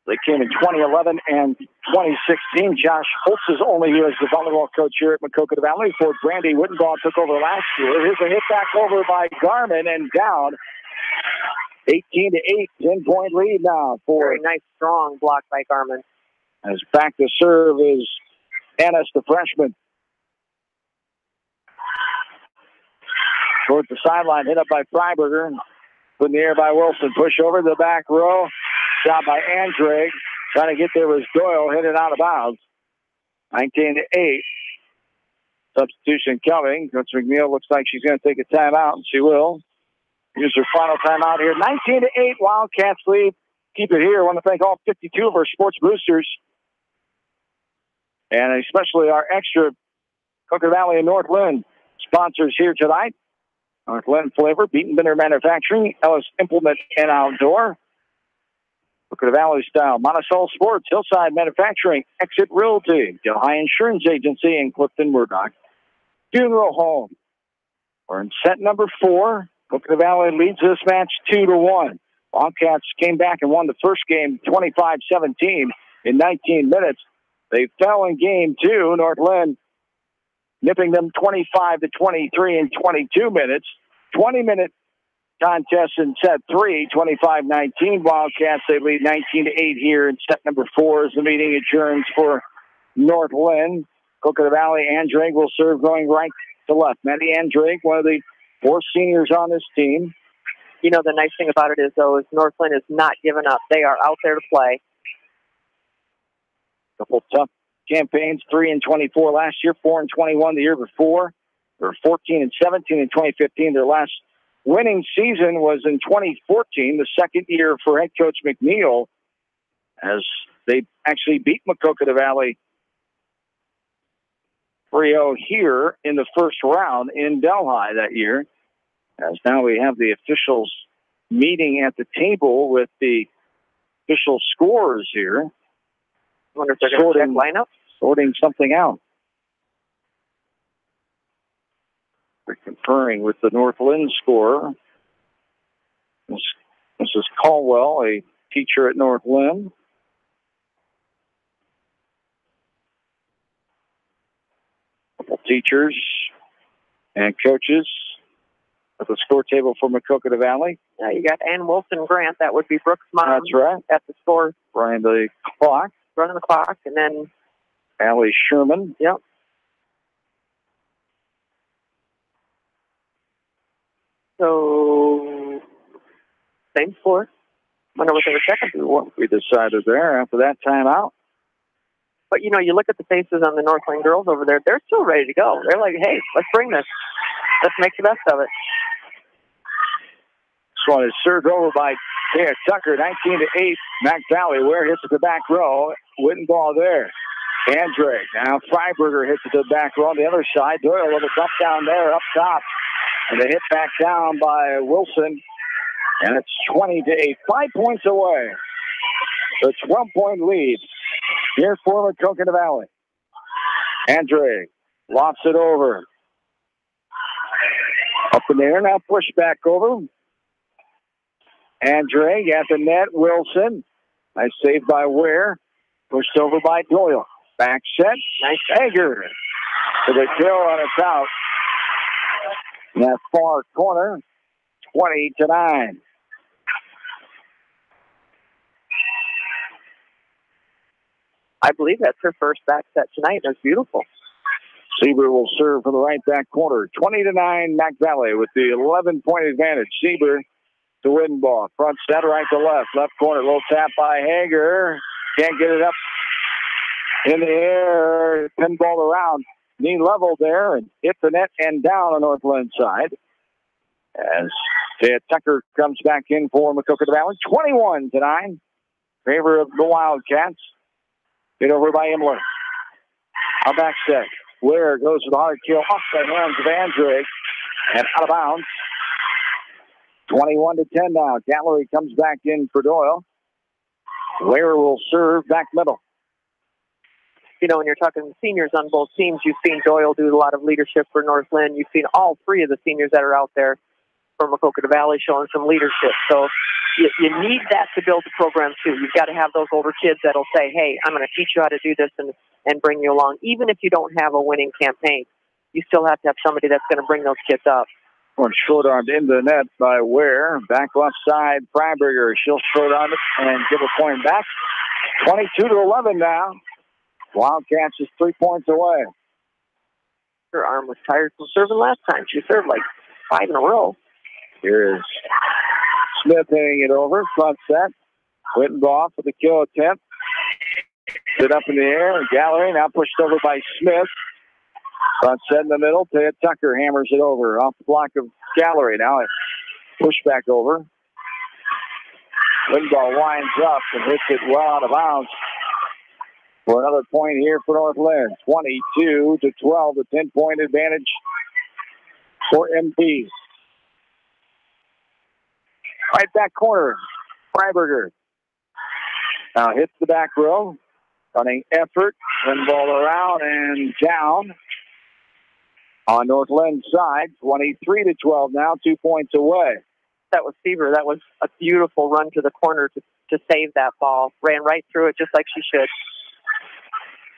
They came in 2011 and 2016. Josh Holtz is only here as the volleyball coach here at Maquoketa Valley before Brandy Wittenball took over last year. Here's a hit back over by Garmin and down. 18-8, 10-point lead now for. Very nice, strong block by Garmin. As back to serve is Ennis, the freshman. Towards the sideline, hit up by Freiberger. Put in the air by Wilson. Push over to the back row. Shot by Andrade. Trying to get there was Doyle. Hit it out of bounds. 19-8. Substitution coming. Coach McNeil looks like she's going to take a timeout, and she will. Here's her final timeout here. 19-8. Wildcats lead. Keep it here. I want to thank all 52 of our sports boosters, and especially our extra Maquoketa Valley and North Linn sponsors here tonight. North Linn Flavor, Beaton Bender Manufacturing, Ellis Implement and Outdoor, Maquoketa Valley Style, Monticello Sports, Hillside Manufacturing, Exit Realty, Delhi Insurance Agency, and Clifton Murdoch Funeral Home. We're in set number 4. Maquoketa Valley leads this match 2-1. Wildcats came back and won the first game 25-17 in 19 minutes. They fell in game 2. North Linn nipping them 25-23 in 22 minutes. 20-minute contest in set 3, 25-19. Wildcats, they lead 19-8 here in set number 4 as the meeting adjourns for North Linn. Maquoketa Valley, Andrade will serve going right to left. Maddie Andrade, one of the 4 seniors on this team. The nice thing about it is, though, is North Linn is not giving up. They are out there to play. Couple tough campaigns, 3-24 last year, 4-21 the year before. They were 14-17 in 2015. Their last winning season was in 2014, the second year for head coach McNeil, as they actually beat Maquoketa Valley 3-0 here in the first round in Delhi that year. As now we have the officials meeting at the table with the official scores here. I wonder if they're going to check lineup. Sorting something out. We're conferring with the North Linn scorer. Mrs. Caldwell, a teacher at North Linn. Couple teachers and coaches at the score table for Maquoketa Valley. Yeah, you got Ann Wilson Grant. That would be Brooks' mom. That's right. At the score. Running the clock. Running the clock. And then Allie Sherman. Yep. So, same score. Wonder what they were checking. What we decided there after that timeout. But, you look at the faces on the North Linn girls over there. They're still ready to go. They're like, hey, let's bring this. Let's make the best of it. This one is served over by Tucker, 19-8. Mac Valley, Ware hits at the back row. Wittenball there. Andrade. Now Freiberger hits at the back row on the other side. Doyle with a up down there, up top. And they hit back down by Wilson. And it's 20-8. 5 points away. The 12-point lead here for Maquoketa Valley. Andrade lofts it over. Up in the air, now push back over. Andrade at the net, Wilson. Nice save by Ware. Pushed over by Doyle. Back set, nice dagger. To the kill, and it's out. In that far corner, 20-9. I believe that's her first back set tonight. That's beautiful. Sieber will serve for the right back corner. 20-9, Mac Valley with the 11-point advantage. Sieber to Wittenball. Front set, right to left. Left corner, little tap by Hager. Can't get it up in the air. Pinball around. knee level there and hit the net and down on Northland side. As Ted Tucker comes back in for Maquoketa Valley. 21-9. Favor of the Wildcats. Hit over by Imler. A back set. Ware goes for the hard kill off the hands of Andre and out of bounds. 21-10 now. Gallery comes back in for Doyle. Ware will serve back middle. You know, when you're talking seniors on both teams, you've seen Doyle do a lot of leadership for Northland. You've seen all three of the seniors that are out there for Maquoketa Valley showing some leadership. So you need that to build the program, too. You've got to have those older kids that'll say, hey, I'm going to teach you how to do this and bring you along. Even if you don't have a winning campaign, you still have to have somebody that's going to bring those kids up. One short-armed into the net by Ware. Back left side, Freiberger. She'll short-arm it and give a point back. 22-11 now. Wildcats is 3 points away. Her arm was tired from serving last time. She served like 5 in a row. Here is Smith hitting it over. Front set. Wittenbaugh for the kill attempt. Sit up in the air. Gallery now pushed over by Smith. Front set in the middle. Ted Tucker hammers it over off the block of Gallery. Now it push back over. Wittenbaugh winds up and hits it well out of bounds. For another point here for Northland. 22-12, a 10-point advantage for MP. Right back corner, Freiberger. Now hits the back row. Running effort. Then ball around and down. On Northland's side, 23-12 now, 2 points away. That was Seaver. That was a beautiful run to the corner to save that ball. Ran right through it just like she should.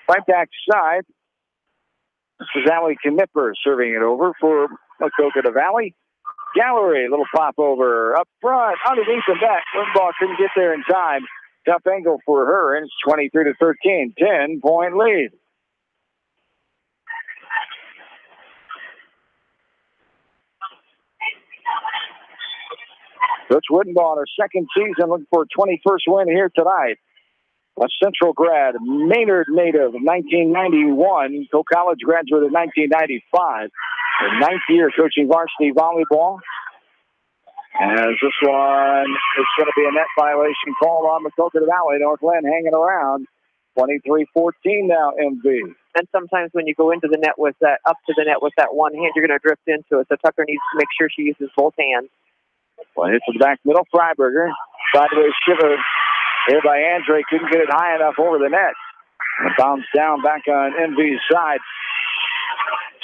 Right back side, this is Allie Knipper serving it over for Maquoketa Valley. Gallery, little pop over up front, underneath the net. Wittenbaugh couldn't get there in time. Tough angle for her, and it's 23-13, 10-point lead. Coach Wittenbaugh in her second season, looking for a 21st win here tonight. West Central grad, Maynard native of 1991, co-college graduate of 1995. Her ninth year coaching varsity volleyball. As this one is going to be a net violation called on Maquoketa Valley. Northland hanging around. 23-14 now, MV. And sometimes when you go into the net with that, up to the net with that one hand, you're going to drift into it. So Tucker needs to make sure she uses both hands. Well, hits the back middle. Freiberger. Sideways shiver here by Andre. Couldn't get it high enough over the net. And bounced down back on MV's side.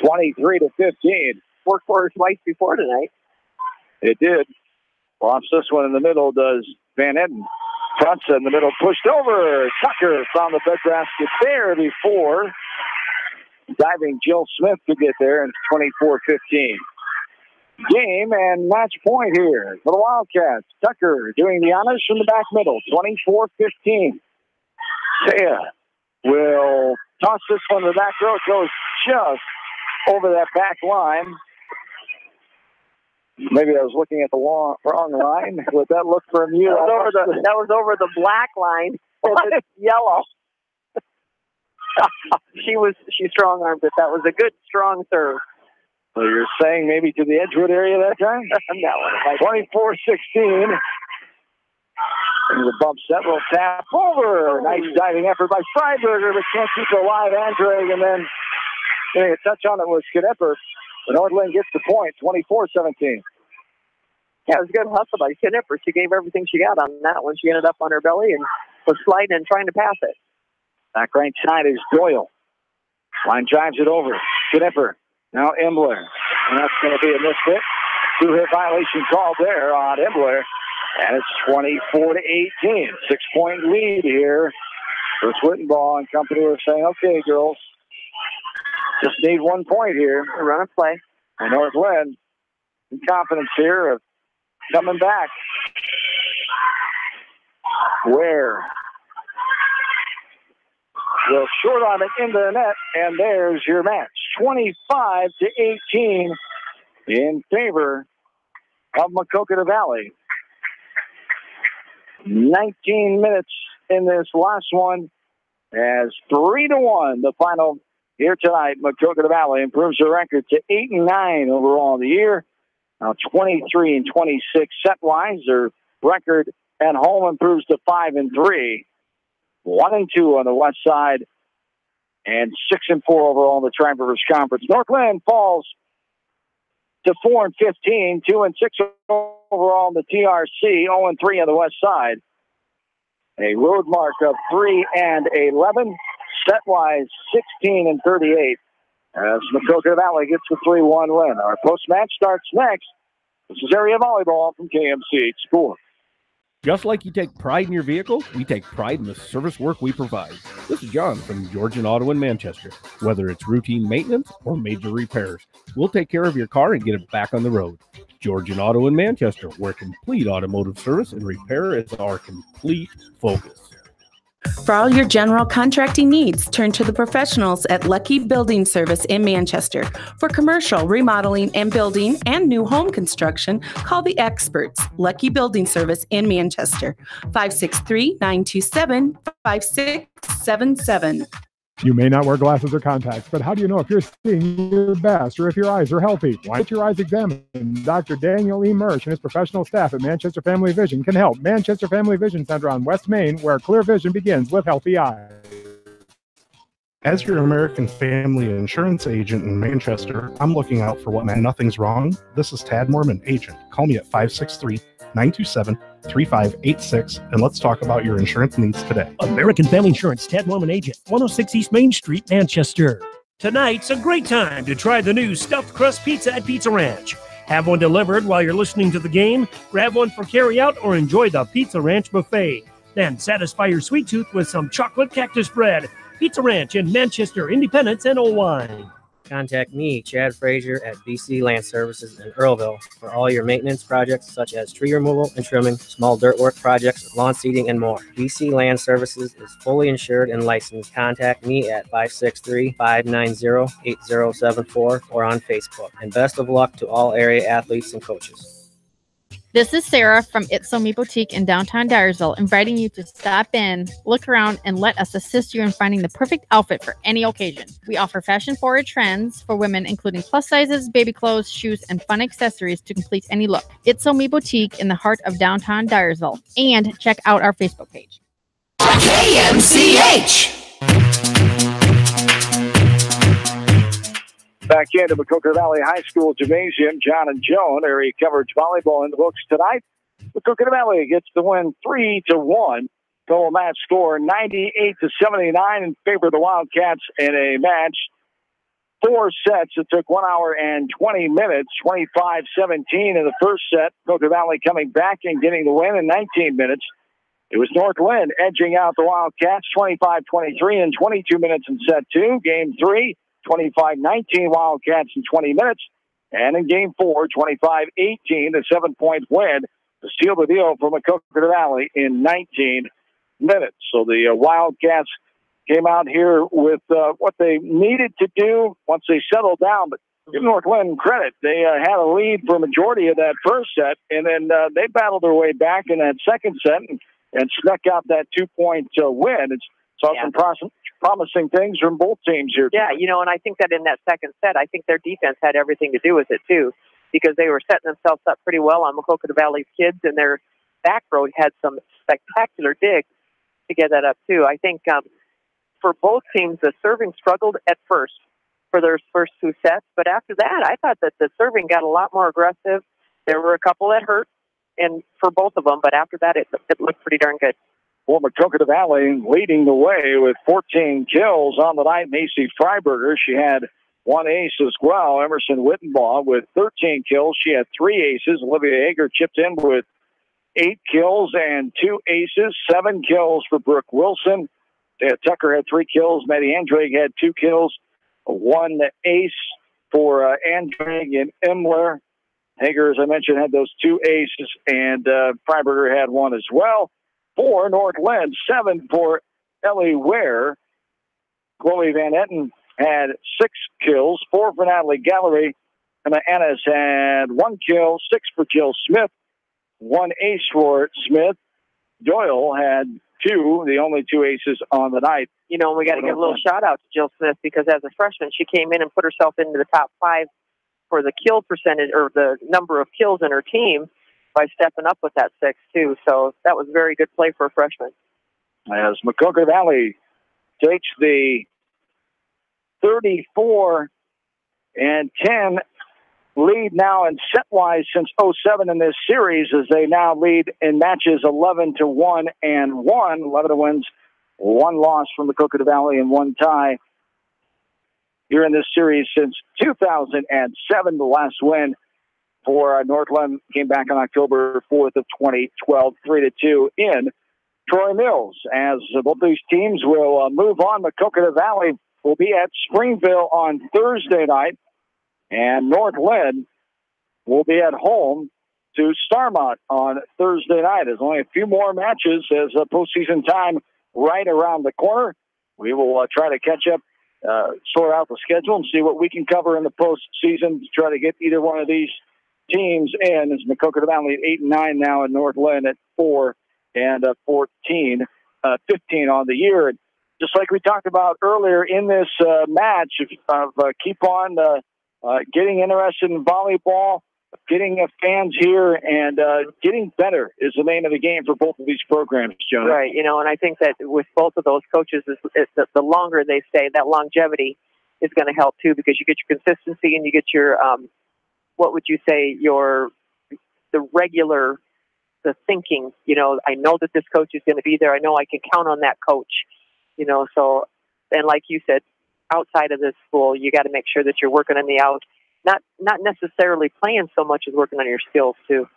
23-15. Worked for her twice before tonight. It did. Lofts this one in the middle does Van Etten. Front set in the middle, pushed over. Tucker found the breadbasket there before. Diving Jill Smith could get there, and it's 24-15. Game and match point here for the Wildcats. Tucker doing the honors from the back middle, 24-15. Saya will toss this one to the back row. It goes just over that back line. Maybe I was looking at the wrong line. With that look from you, that was over the black line. It's yellow. She strong-armed it. That was a good, strong serve. So you're saying maybe to the Edgewood area that time? That one. 24-16. And the bump set will tap over. Nice diving effort by Freiberger, but can't keep it alive. Andre, and then getting a touch on it was Knipper. But Northland gets the point, 24-17. Yeah, it was a good hustle by Knipper. She gave everything she got on that one. She ended up on her belly and was sliding and trying to pass it. Back right side is Doyle. Line drives it over. Knipper. Now Imbler. And that's going to be a misfit. 2-hit violation called there on Imbler. And it's 24-18. 6-point lead here. Coach Wittenbaugh and company were saying, okay, girls, just need 1 point here. Run a play. And Northland, in confidence here of coming back. Ware will short on it into the net, and there's your match. 25-18 in favor of Maquoketa Valley. 19 minutes in this last one as 3-1 the final here tonight. Maquoketa Valley improves their record to 8-9 overall in the year. Now 23-26 set-wise. Their record at home improves to 5-3. 1-2 on the west side, and 6-4 overall in the Tri-Rivers Conference. Northland falls to 4-15, 2-6 overall in the TRC, 0-3 on the west side. A road mark of 3-11, set-wise 16-38. As Maquoketa Valley gets the 3-1 win. Our post-match starts next. This is area volleyball from KMCH Sports. Just like you take pride in your vehicle, we take pride in the service work we provide. This is John from Georgian Auto in Manchester. Whether it's routine maintenance or major repairs, we'll take care of your car and get it back on the road. Georgian Auto in Manchester, where complete automotive service and repair is our complete focus. For all your general contracting needs, turn to the professionals at Lucky Building Service in Manchester. For commercial, remodeling, and building and new home construction, call the experts, Lucky Building Service in Manchester, 563-927-5677. You may not wear glasses or contacts, but how do you know if you're seeing your best or if your eyes are healthy? Why get your eyes examined? Dr. Daniel E. Mersch and his professional staff at Manchester Family Vision can help. Manchester Family Vision Center on West Main, where clear vision begins with healthy eyes. As your American Family Insurance agent in Manchester, I'm looking out for what nothing's wrong. This is Tad Mormon, agent. Call me at 563-927-3586, and let's talk about your insurance needs today. American Family Insurance, Ted Mormon Agent, 106 East Main Street, Manchester. Tonight's a great time to try the new stuffed crust pizza at Pizza Ranch. Have one delivered while you're listening to the game, grab one for carryout, or enjoy the Pizza Ranch buffet. Then satisfy your sweet tooth with some chocolate cactus bread. Pizza Ranch in Manchester, Independence, and Owine. Contact me, Chad Frazier, at BC Land Services in Earlville for all your maintenance projects such as tree removal and trimming, small dirt work projects, lawn seeding, and more. BC Land Services is fully insured and licensed. Contact me at 563-590-8074 or on Facebook. And best of luck to all area athletes and coaches. This is Sarah from It's So Me Boutique in downtown Dyersville, inviting you to stop in, look around, and let us assist you in finding the perfect outfit for any occasion. We offer fashion-forward trends for women, including plus sizes, baby clothes, shoes, and fun accessories to complete any look. It's So Me Boutique in the heart of downtown Dyersville. And check out our Facebook page. KMCH! Back into Maquoketa Valley High School Gymnasium, John and Joan, area coverage volleyball in the books tonight. Maquoketa Valley gets the win 3-1. Total match score 98-79 in favor of the Wildcats in a match. 4 sets. It took 1 hour and 20 minutes, 25-17 in the first set. Maquoketa Valley coming back and getting the win in 19 minutes. It was North Linn edging out the Wildcats 25-23 in 22 minutes in set 2. Game 3. 25-19 Wildcats in 20 minutes. And in Game 4, 25-18, a 7-point win to seal the deal for Maquoketa Valley in 19 minutes. So the Wildcats came out here with what they needed to do once they settled down. But give North Linn credit. They had a lead for a majority of that first set, and then they battled their way back in that second set and snuck out that 2-point win. It's some promising things from both teams here. Yeah, and I think that in that second set, I think their defense had everything to do with it, too, because they were setting themselves up pretty well on Maquoketa Valley's kids, and their back row had some spectacular digs to get that up, too. I think for both teams, the serving struggled at first for their first 2 sets, but after that, I thought that the serving got a lot more aggressive. There were a couple that hurt, and for both of them, but after that, it looked pretty darn good. For Maquoketa Valley leading the way with 14 kills on the night, Macy Freiberger. She had 1 ace as well. Emerson Wittenbaugh with 13 kills. She had 3 aces. Olivia Hager chipped in with 8 kills and 2 aces. 7 kills for Brooke Wilson. Tucker had 3 kills. Maddie Andrade had 2 kills. 1 ace for Andrade and Imler. Hager, as I mentioned, had those 2 aces, and Freiberger had 1 as well. 4 North Linn, 7 for Ellie Ware. Chloe Van Etten had 6 kills, 4 for Natalie Gallery. Emma Ennis had 1 kill, 6 for Jill Smith, 1 ace for Smith. Doyle had two, the only two aces on the night. You know, we got to give a little shout out to Jill Smith because as a freshman, she came in and put herself into the top 5 for the kill percentage or the number of kills in her team by stepping up with that 6 too. So that was very good play for a freshman. As Maquoketa Valley takes the 34-10 lead now in set-wise since 07 in this series, as they now lead in matches 11-1 and 1. 11 wins, 1 loss from Maquoketa Valley and 1 tie here in this series since 2007. The last win for Northland came back on October 4th of 2012, 3-2 in Troy Mills. As both these teams will move on, Maquoketa Valley will be at Springville on Thursday night, and North Linn will be at home to Starmont on Thursday night. There's only a few more matches as postseason time right around the corner. We will try to catch up, sort out the schedule, and see what we can cover in the postseason to try to get either one of these teams in. As Maquoketa Valley at 8-9 now, and North Linn at 4 and 14, 15 on the year. And just like we talked about earlier in this match, keep on getting interested in volleyball, getting fans here, and getting better is the name of the game for both of these programs, John. Right, you know, and I think that with both of those coaches, the longer they stay, that longevity is going to help too, because you get your consistency and you get your, what would you say, the thinking, you know, I know that this coach is going to be there. I know I can count on that coach, you know, so, and like you said, outside of this school, you got to make sure that you're working on the out, not necessarily playing so much as working on your skills too.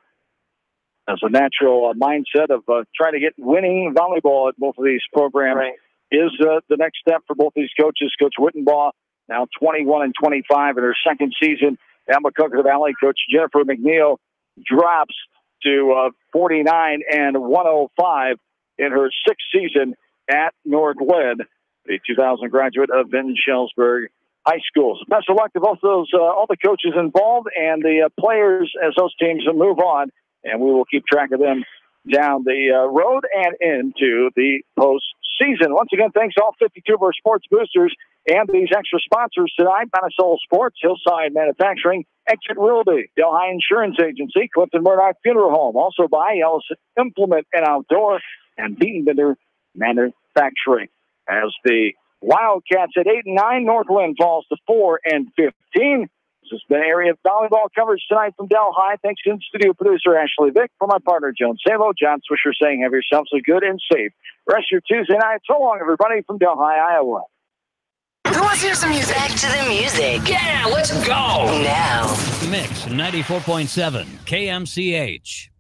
That's a natural mindset of trying to get winning volleyball at both of these programs. Right. Is the next step for both these coaches. Coach Wittenbaugh, now 21-25 in her second season at Maquoketa Valley. Coach Jennifer McNeil drops to 49-105 in her sixth season at North Linn, the 2000 graduate of Vinton Shellsburg High School. So best of luck to both those, all the coaches involved and the players as those teams move on, and we will keep track of them down the road and into the postseason. Once again, thanks to all 52 of our sports boosters and these extra sponsors tonight: Manasol Sports, Hillside Manufacturing, Exit Realty, Delhi Insurance Agency, Clifton Murdoch Funeral Home, also by Ellis Implement and Outdoor, and Beatonbinder Manufacturing. As the Wildcats at 8-9, North Linn falls to 4-15. This has been area volleyball coverage tonight from Delhi. Thanks to studio producer Ashley Vick, for my partner Joan Salo. John Swisher saying have yourselves a good and safe rest of your Tuesday night. So long, everybody, from Delhi, Iowa. Who wants to hear some music? Back to the music. Yeah, let's go. Now. Mix 94.7 KMCH.